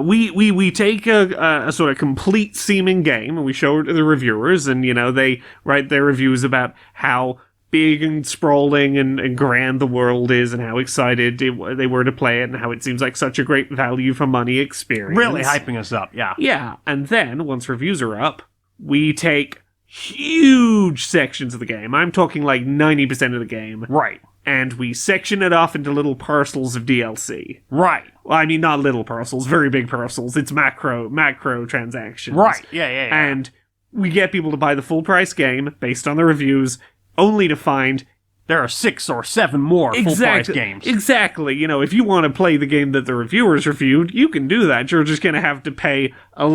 We take a sort of complete seeming game and we show it to the reviewers, and they write their reviews about how big and sprawling and grand the world is, and how excited they were to play it, and how it seems like such a great value for money experience. Really hyping us up, yeah. Yeah, and then once reviews are up, we take huge sections of the game. I'm talking like 90% of the game. Right. And we section it off into little parcels of DLC. Right. Well, I mean, not little parcels, very big parcels. It's macro transactions. Right. Yeah. And we get people to buy the full price game based on the reviews, only to find there are 6 or 7 more full price games. Exactly. If you want to play the game that the reviewers reviewed, you can do that. You're just going to have to pay a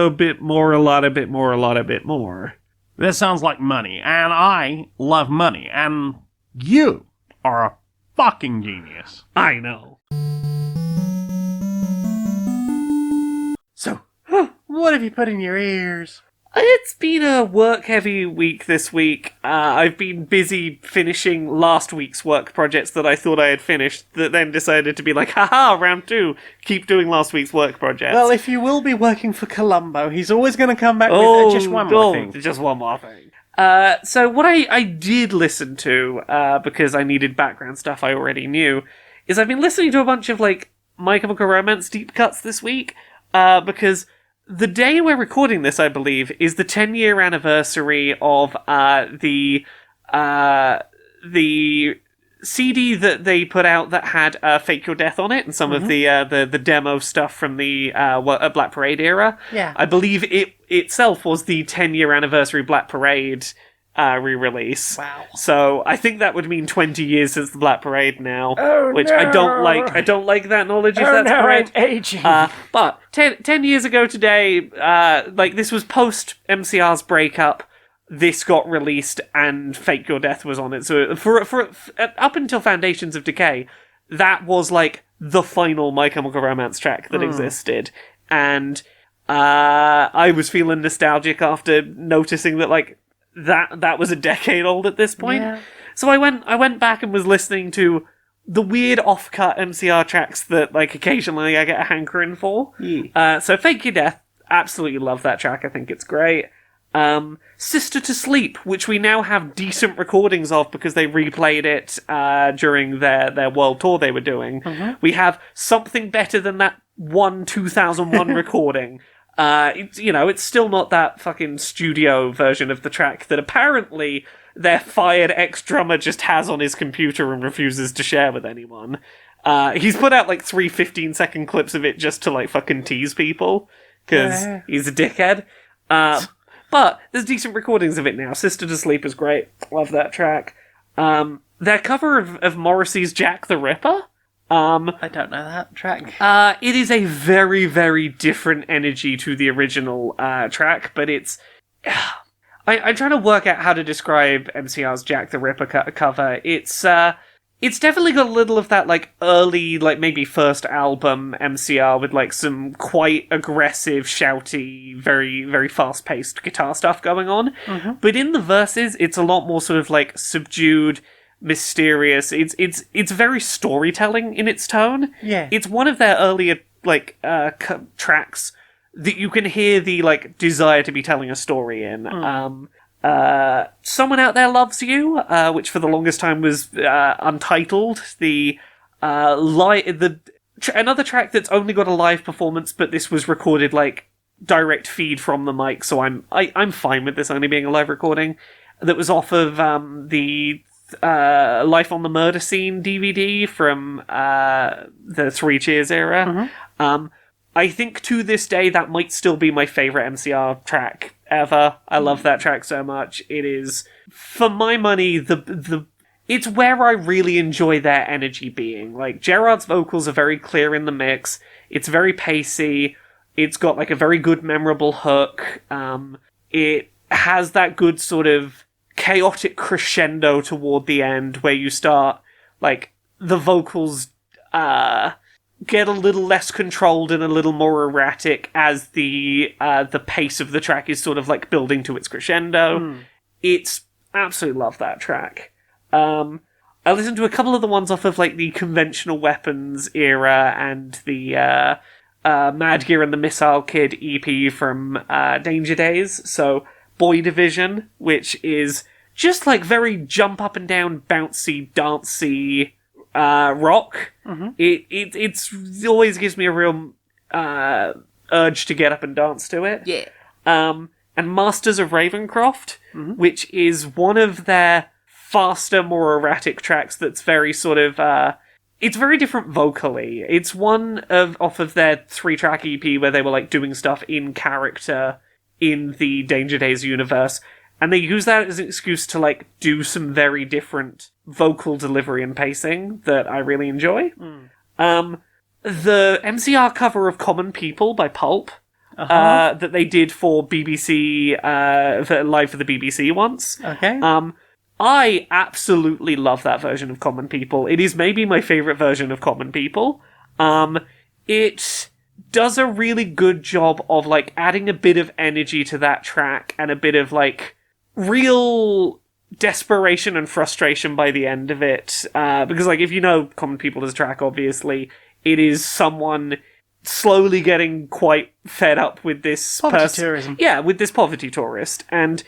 bit more. This sounds like money, and I love money, and you are a fucking genius. I know. So, what have you put in your ears? It's been a work-heavy week this week. I've been busy finishing last week's work projects that I thought I had finished, that then decided to be like, haha, round 2, keep doing last week's work projects. Well, if you will be working for Columbo, he's always going to come back with just one more thing. Just one more thing. So what I did listen to, because I needed background stuff I already knew, is I've been listening to a bunch of, My Chemical Romance deep cuts this week, because the day we're recording this, I believe, is the 10-year anniversary of the CD that they put out that had Fake Your Death on it, and some of the demo stuff from the Black Parade era. Yeah. I believe it itself was the 10-year anniversary Black Parade re-release. Wow. So I think that would mean 20 years since the Black Parade now, which no. I don't like. I don't like that knowledge, if that's correct. I'm aging. But 10 years ago today, this was post MCR's breakup. This got released, and Fake Your Death was on it. So for up until Foundations of Decay, that was the final My Chemical Romance track that existed, and I was feeling nostalgic after noticing that that was a decade old at this point. Yeah. So I went back and was listening to the weird off-cut MCR tracks that occasionally I get a hankering for. Yeah. So Fake Your Death, absolutely love that track. I think it's great. Sister to Sleep, which we now have decent recordings of because they replayed it during their world tour they were doing. We have something better than that 2001 recording. It's still not that fucking studio version of the track that apparently their fired ex-drummer just has on his computer and refuses to share with anyone. He's put out 3 15-second clips of it just to fucking tease people, because he's a dickhead. But there's decent recordings of it now. Sister to Sleep is great. Love that track. Their cover of Morrissey's Jack the Ripper. I don't know that track. It is a very, very different energy to the original track, but it's... I'm trying to work out how to describe MCR's Jack the Ripper cover. It's definitely got a little of that, early, maybe first album MCR with, some quite aggressive, shouty, very, very fast-paced guitar stuff going on. But in the verses, it's a lot more sort of, subdued, mysterious. It's very storytelling in its tone. Yeah. It's one of their earlier, tracks that you can hear the, desire to be telling a story in. Someone Out There Loves You, which for the longest time was untitled. Another track that's only got a live performance, but this was recorded direct feed from the mic, so I'm fine with this only being a live recording. That was off of the Life on the Murder Scene DVD from the Three Cheers era. I think to this day that might still be my favourite MCR track ever. I love that track so much. It is, for my money, it's where I really enjoy their energy being. Gerard's vocals are very clear in the mix. It's very pacey. It's got a very good memorable hook. It has that good sort of chaotic crescendo toward the end where you start, the vocals, get a little less controlled and a little more erratic as the pace of the track is sort of like building to its crescendo. It's absolutely love that track. I listened to a couple of the ones off of like the Conventional Weapons era and the Mad Gear and the Missile Kid EP from Danger Days. So Boy Division, which is just like very jump up and down, bouncy, dancey rock. It always gives me a real urge to get up and dance to it. Yeah. And Masters of Ravencroft, which is one of their faster, more erratic tracks that's very sort of... it's very different vocally. It's one off of their 3-track EP where they were like doing stuff in character in the Danger Days universe, and they use that as an excuse to like do some very different vocal delivery and pacing that I really enjoy. The MCR cover of Common People by Pulp that they did for BBC, live for the BBC once. Okay. I absolutely love that version of Common People. It is maybe my favourite version of Common People. It does a really good job of, like, adding a bit of energy to that track and a bit of, like, real desperation and frustration by the end of it. Because, like, if you know Common People as a track, obviously, it is someone slowly getting quite fed up with this Poverty tourism. Yeah, with this poverty tourist. And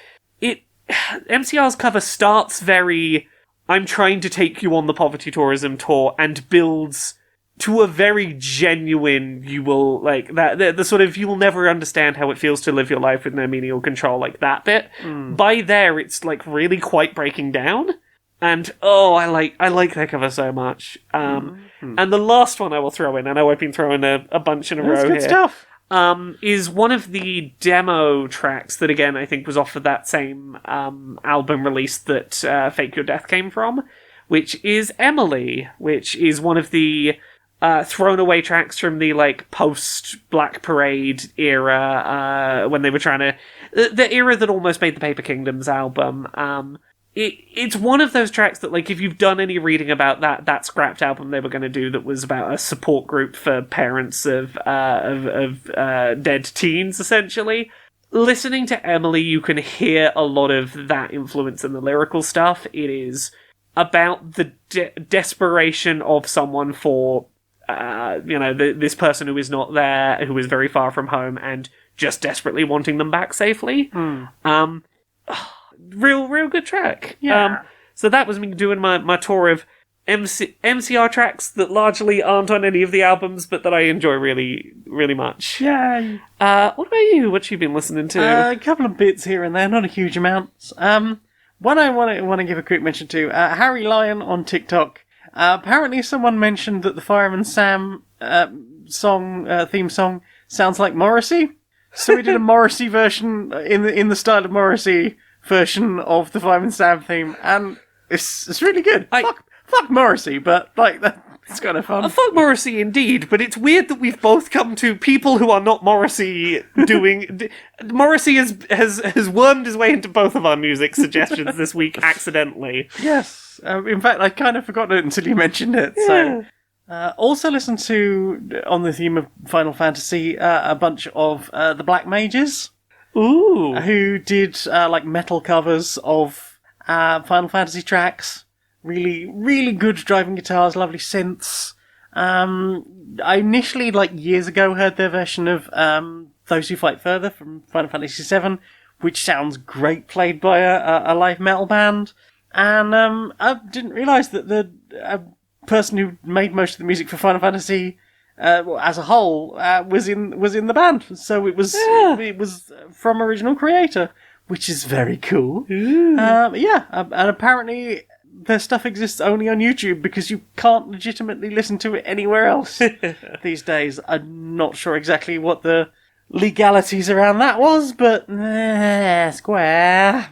MCR's cover starts very, I'm trying to take you on the poverty tourism tour, and builds to a very genuine, you will, like, that the sort of, you will never understand how it feels to live your life with no menial control, like that bit. By there, it's, like, really quite breaking down. And, I like that cover so much. And the last one I will throw in, I know I've been throwing a bunch in a row That's good here. stuff. Is one of the demo tracks that, again, I think was off of that same album release that Fake Your Death came from, which is Emily, which is one of the thrown away tracks from the, like, post-Black Parade era, when they were trying to... The era that almost made the Paper Kingdoms album. It's one of those tracks that, like, if you've done any reading about that scrapped album they were going to do that was about a support group for parents of dead teens, essentially, listening to Emily, you can hear a lot of that influence in the lyrical stuff. It is about the desperation of someone for, this person who is not there, who is very far from home, and just desperately wanting them back safely. Real good track. Yeah. So that was me doing my tour of MCR tracks that largely aren't on any of the albums, but that I enjoy really, really much. Yay. What about you? What you been listening to? A couple of bits here and there, not a huge amount. One I want to give a quick mention to, Harry Lyon on TikTok. Apparently someone mentioned that the Fireman Sam theme song sounds like Morrissey. So we did a Morrissey version in the style of Morrissey version of the Fireman Sam theme, and it's really good. Fuck Morrissey, but like it's kind of fun. Fuck Morrissey indeed, but it's weird that we've both come to people who are not Morrissey doing... Morrissey has wormed his way into both of our music suggestions this week accidentally. Yes. In fact, I kind of forgot it until you mentioned it. Yeah. So, also listened to, on the theme of Final Fantasy, a bunch of the Black Mages. Ooh. Who did like metal covers of Final Fantasy tracks. Really, really good driving guitars, lovely synths. I initially, like years ago, heard their version of Those Who Fight Further from Final Fantasy VII, which sounds great played by a live metal band. And I didn't realise that the person who made most of the music for Final Fantasy as a whole, was in the band. So it was from original creator, which is very cool. And apparently their stuff exists only on YouTube because you can't legitimately listen to it anywhere else these days. I'm not sure exactly what the legalities around that was, but square.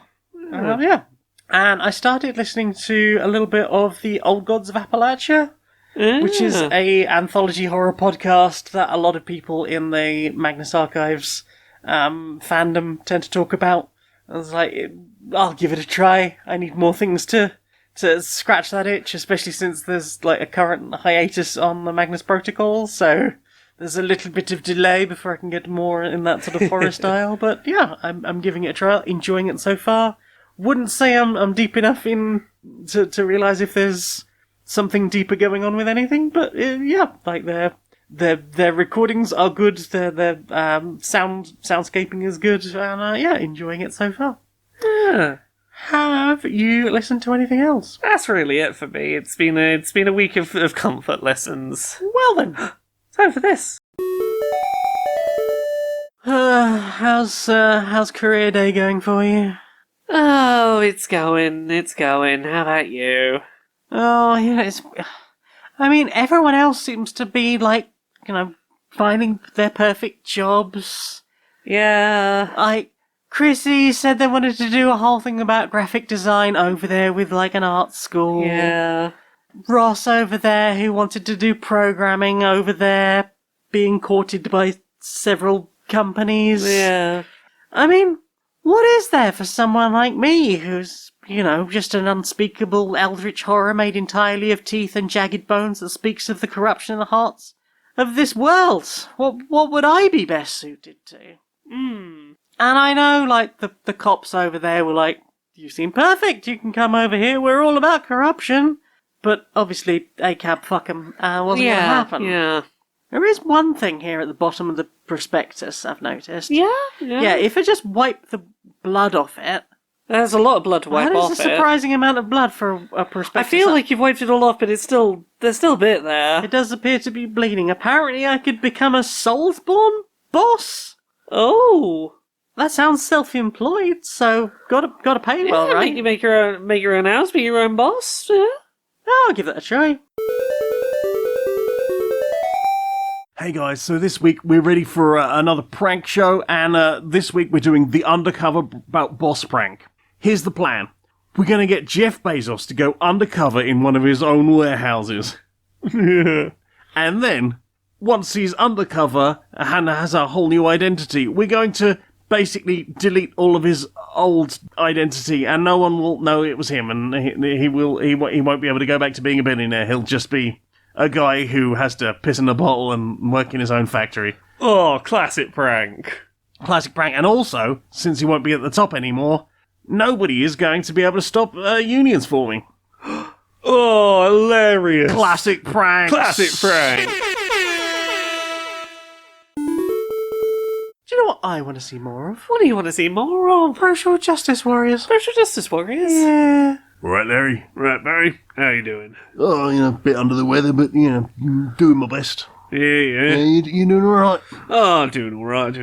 And I started listening to a little bit of the Old Gods of Appalachia. Which is a anthology horror podcast that a lot of people in the Magnus Archives fandom tend to talk about. I was like, I'll give it a try. I need more things to to scratch that itch, especially since there's like a current hiatus on the Magnus Protocol, so there's a little bit of delay before I can get more in that sort of horror style. But yeah, I'm giving it a try, enjoying it so far. Wouldn't say I'm deep enough in to realise if there's something deeper going on with anything, but yeah, like their recordings are good, their soundscaping is good, and yeah, enjoying it so far. Yeah. Have you listened to anything else? That's really it for me. It's been a week of comfort lessons. Well then, Time for this. how's career day going for you? Oh, it's going. How about you? Oh, yeah, I mean, everyone else seems to be, like, finding their perfect jobs. Yeah. Like, Chrissy said they wanted to do a whole thing about graphic design over there with, like, an art school. Yeah. Ross over there, who wanted to do programming over there, being courted by several companies. Yeah. I mean, what is there for someone like me, who's, just an unspeakable eldritch horror made entirely of teeth and jagged bones that speaks of the corruption in the hearts of this world? What would I be best suited to? And I know, like, the cops over there were like, you seem perfect, you can come over here, we're all about corruption. But obviously, ACAB, fuck 'em, wasn't going to happen. Yeah. There is one thing here at the bottom of the prospectus, I've noticed. Yeah. Yeah, if I just wipe the blood off it, There's a lot of blood to wipe that off is a surprising amount of blood for a I prospectus. feel like you've wiped it all off, but there's still a bit there. It does appear to be bleeding. Apparently I could become a Soulsborne boss. Oh. That sounds self-employed, so gotta pay well, right? You make your own house, be your own boss. Yeah. I'll give it a try. Hey guys, so this week we're ready for another prank show, and this week we're doing the undercover boss prank. Here's the plan. We're going to get Jeff Bezos to go undercover in one of his own warehouses. And then, once he's undercover and has a whole new identity, we're going to basically delete all of his old identity, and no one will know it was him, and he won't be able to go back to being a billionaire. He'll just be a guy who has to piss in a bottle and work in his own factory. Oh, classic prank. Classic prank. And also, since he won't be at the top anymore, nobody is going to be able to stop unions forming. Oh, hilarious. Classic prank. Classic prank. Do you know what I want to see more of? What do you want to see more of? Social Justice Warriors. Social Justice Warriors? Yeah. Right, Larry. Right, Barry. How you doing? Oh, a bit under the weather, but, doing my best. Yeah. You doing all right? Oh, doing all right.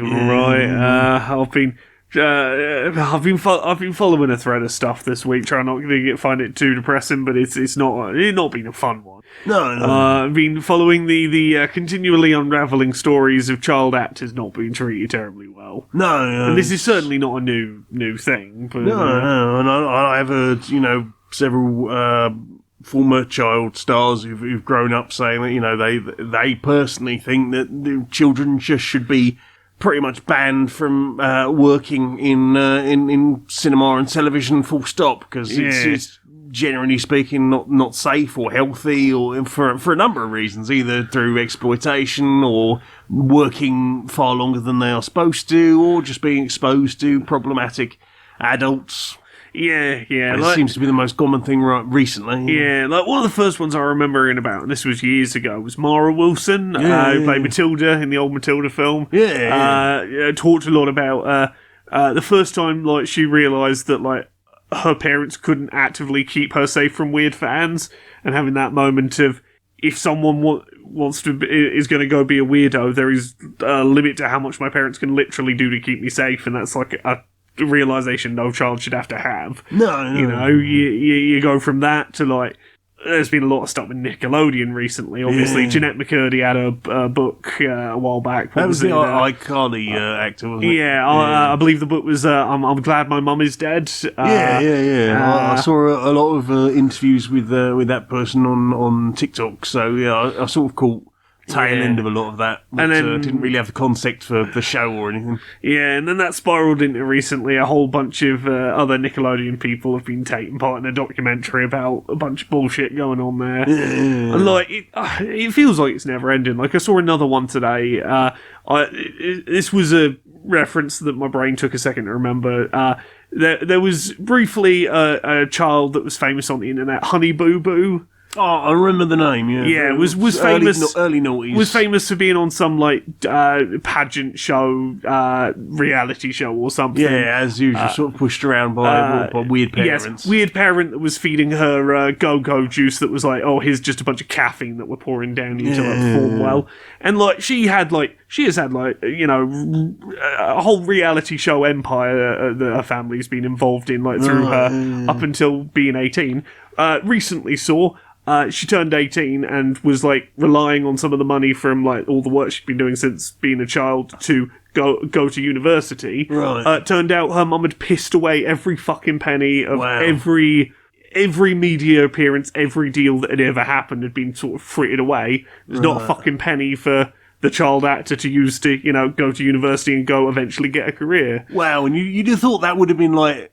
I've been following a thread of stuff this week, trying not to find it too depressing, but it's not been a fun one. No. I've been following the continually unravelling stories of child actors not being treated terribly well. No. And this is certainly not a new thing. But, No. And I've heard, several former child stars who've grown up saying that, they personally think that the children just should be pretty much banned from working in cinema and television, full stop, because it's generally speaking not safe or healthy, or for a number of reasons, either through exploitation or working far longer than they are supposed to, or just being exposed to problematic adults. Yeah. It seems to be the most common thing recently. Yeah, like one of the first ones I remember hearing about, and this was years ago, was Mara Wilson, who played Matilda in the old Matilda film. Talked a lot about the first time like she realised that like her parents couldn't actively keep her safe from weird fans, and having that moment of, if someone is going to go be a weirdo, there is a limit to how much my parents can literally do to keep me safe, and that's like a realisation no child should have to have. No. You go from that to like, there's been a lot of stuff with Nickelodeon recently. Obviously, Jeanette McCurdy had a book a while back. That was the Arcadia actor, wasn't it? Yeah, I believe the book was I'm Glad My Mum Is Dead. I saw a lot of interviews with that person on TikTok, so yeah, I sort of caught tail end of a lot of that. But, And then- didn't really have the concept for the show or anything. Yeah, and then that spiraled into recently a whole bunch of other Nickelodeon people have been taking part in a documentary about a bunch of bullshit going on there. And like, it feels like it's never ending. Like, I saw another one today. This was a reference that my brain took a second to remember. There was briefly a child that was famous on the internet, Honey Boo Boo. Oh, I remember the name, yeah. Yeah, was early, famous. Early noughties. Was famous for being on some like pageant show, reality show or something. Yeah, as usual, sort of pushed around by weird parents. Yes, weird parent that was feeding her go-go juice that was like, oh, here's just a bunch of caffeine that we're pouring down you to perform well. And like she has had you know, a whole reality show empire that her family's been involved in, like through her up until being 18. Recently saw. She turned 18 and was like relying on some of the money from like all the work she'd been doing since being a child to go to university. Right. Turned out her mum had pissed away every fucking penny of Wow. every media appearance, every deal that had ever happened had been sort of frittered away. There's not a fucking penny for the child actor to use to, you know, go to university and go eventually get a career. Wow, and you'd have thought that would have been like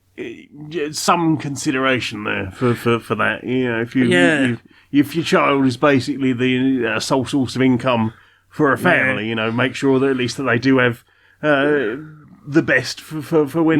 some consideration there for that. You know, if your child is basically the sole source of income for a family, you know, make sure that at least that they do have the best for when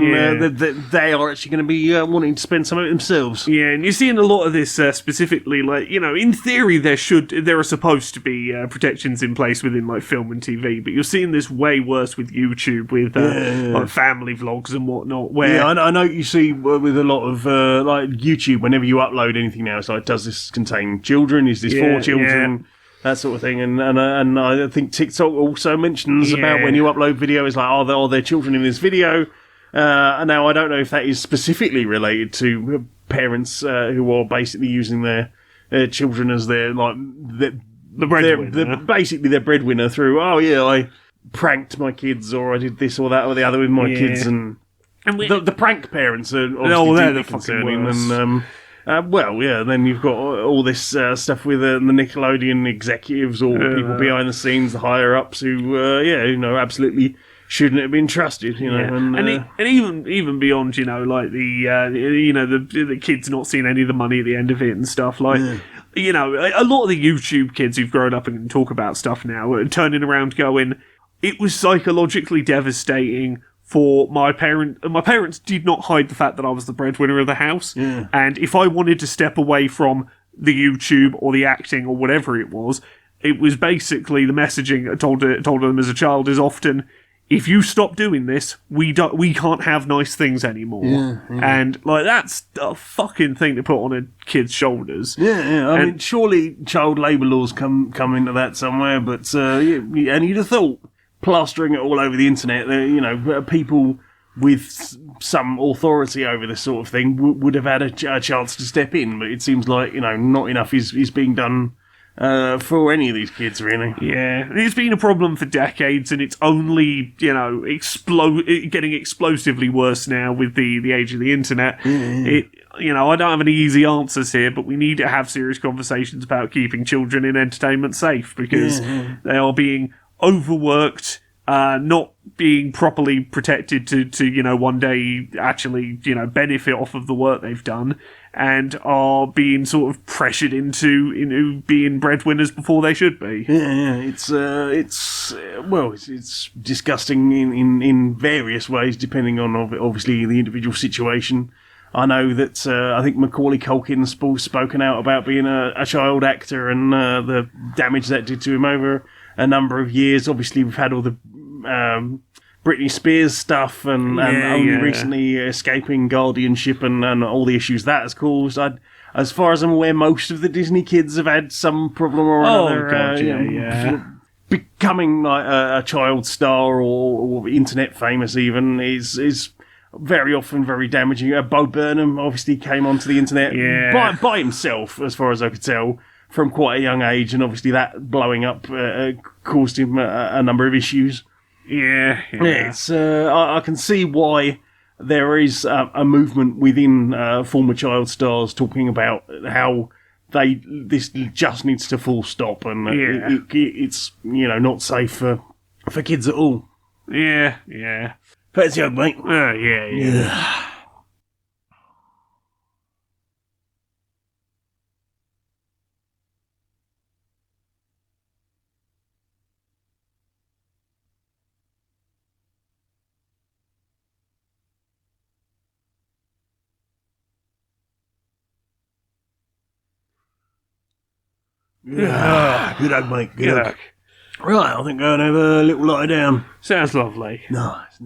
they are actually going to be wanting to spend some of it themselves. Yeah, and you're seeing a lot of this specifically, like, you know, in theory there are supposed to be protections in place within like film and TV, but you're seeing this way worse with YouTube, with like family vlogs and whatnot. Where Yeah, I know you see with a lot of like YouTube, whenever you upload anything now, it's like, does this contain children? Is this for children? That sort of thing, and I think TikTok also mentions about when you upload video, it's like, are there children in this video? And now I don't know if that is specifically related to parents who are basically using their children as their like the breadwinner. basically their breadwinner through. Oh yeah, I pranked my kids, or I did this or that or the other with my kids, and the prank parents are obviously they're deeply the fucking concerning. worst. And then you've got all this stuff with the Nickelodeon executives or people behind the scenes, the higher ups who absolutely shouldn't have been trusted. You know, and even beyond, you know, like the kids not seeing any of the money at the end of it and stuff like. You know, a lot of the YouTube kids who've grown up and can talk about stuff now are turning around going, it was psychologically devastating for my parent. My parents did not hide the fact that I was the breadwinner of the house. Yeah. And if I wanted to step away from the YouTube or the acting or whatever it was basically the messaging I told them as a child is often, if you stop doing this, we can't have nice things anymore. Yeah. And like, that's a fucking thing to put on a kid's shoulders. Yeah. I mean, surely child labour laws come into that somewhere, but and you'd have thought, plastering it all over the internet, you know, people with some authority over this sort of thing would have had a chance to step in, but it seems like, you know, not enough is being done for any of these kids, really. Yeah, it's been a problem for decades, and it's only, you know, getting explosively worse now with the age of the internet. You know, I don't have any easy answers here, but we need to have serious conversations about keeping children in entertainment safe, because they are being overworked, not being properly protected to you know, one day actually, you know, benefit off of the work they've done, and are being sort of pressured into being breadwinners before they should be. Yeah. It's disgusting in various ways, depending on obviously the individual situation. I know that I think Macaulay Culkin's spoken out about being a child actor and the damage that did to him over a number of years. Obviously, we've had all the Britney Spears stuff and recently escaping guardianship and all the issues that has caused. As far as I'm aware, most of the Disney kids have had some problem or another. Becoming like a child star or internet famous even is very often very damaging. Bo Burnham obviously came onto the internet by himself, as far as I could tell, from quite a young age, and obviously that blowing up caused him a number of issues. Yeah. It's I can see why there is a movement within former child stars talking about how this just needs to full stop, and Yeah. it's not safe for kids at all. Yeah. That's young, mate. Yeah. Good hug, mate. Good hug. Yuck. Right, I think I'm going to have a little lie down. Sounds lovely. Nice.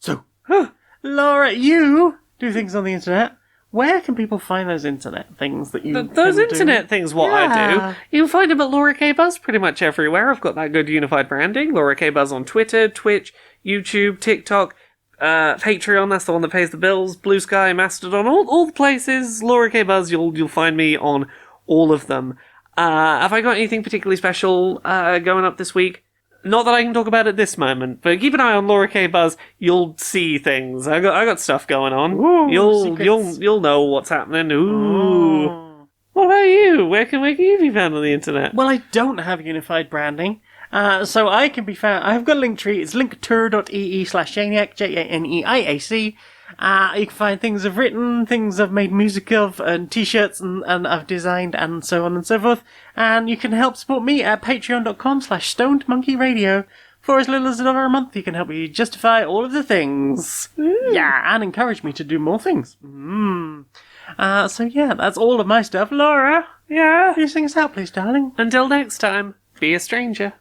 So, Laura, you do things on the internet. Where can people find those internet things that you Those can do? internet things, what I Yeah. do, you can find them at Laura K. Buzz pretty much everywhere. I've got that good unified branding. Laura K. Buzz on Twitter, Twitch, YouTube, TikTok, Patreon, that's the one that pays the bills, Blue Sky, Mastodon, all the places. Laura K. Buzz, you'll find me on all of them. Have I got anything particularly special going up this week? Not that I can talk about at this moment, but keep an eye on Laura K. Buzz. You'll see things. I got stuff going on. Ooh, secrets. You'll know what's happening. Ooh. What about you? Where can you be found on the internet? Well, I don't have unified branding, so I can be found. I've got a link tree. It's linktur.ee/Janiac, Janiac. You can find things I've written, things I've made music of, and t-shirts and I've designed, and so on and so forth. And you can help support me at patreon.com/stonedmonkeyradio. For as little as $1 a month, you can help me justify all of the things. Yeah, and encourage me to do more things. So yeah, that's all of my stuff. Laura, Yeah. will you sing us out, please, darling? Until next time, be a stranger.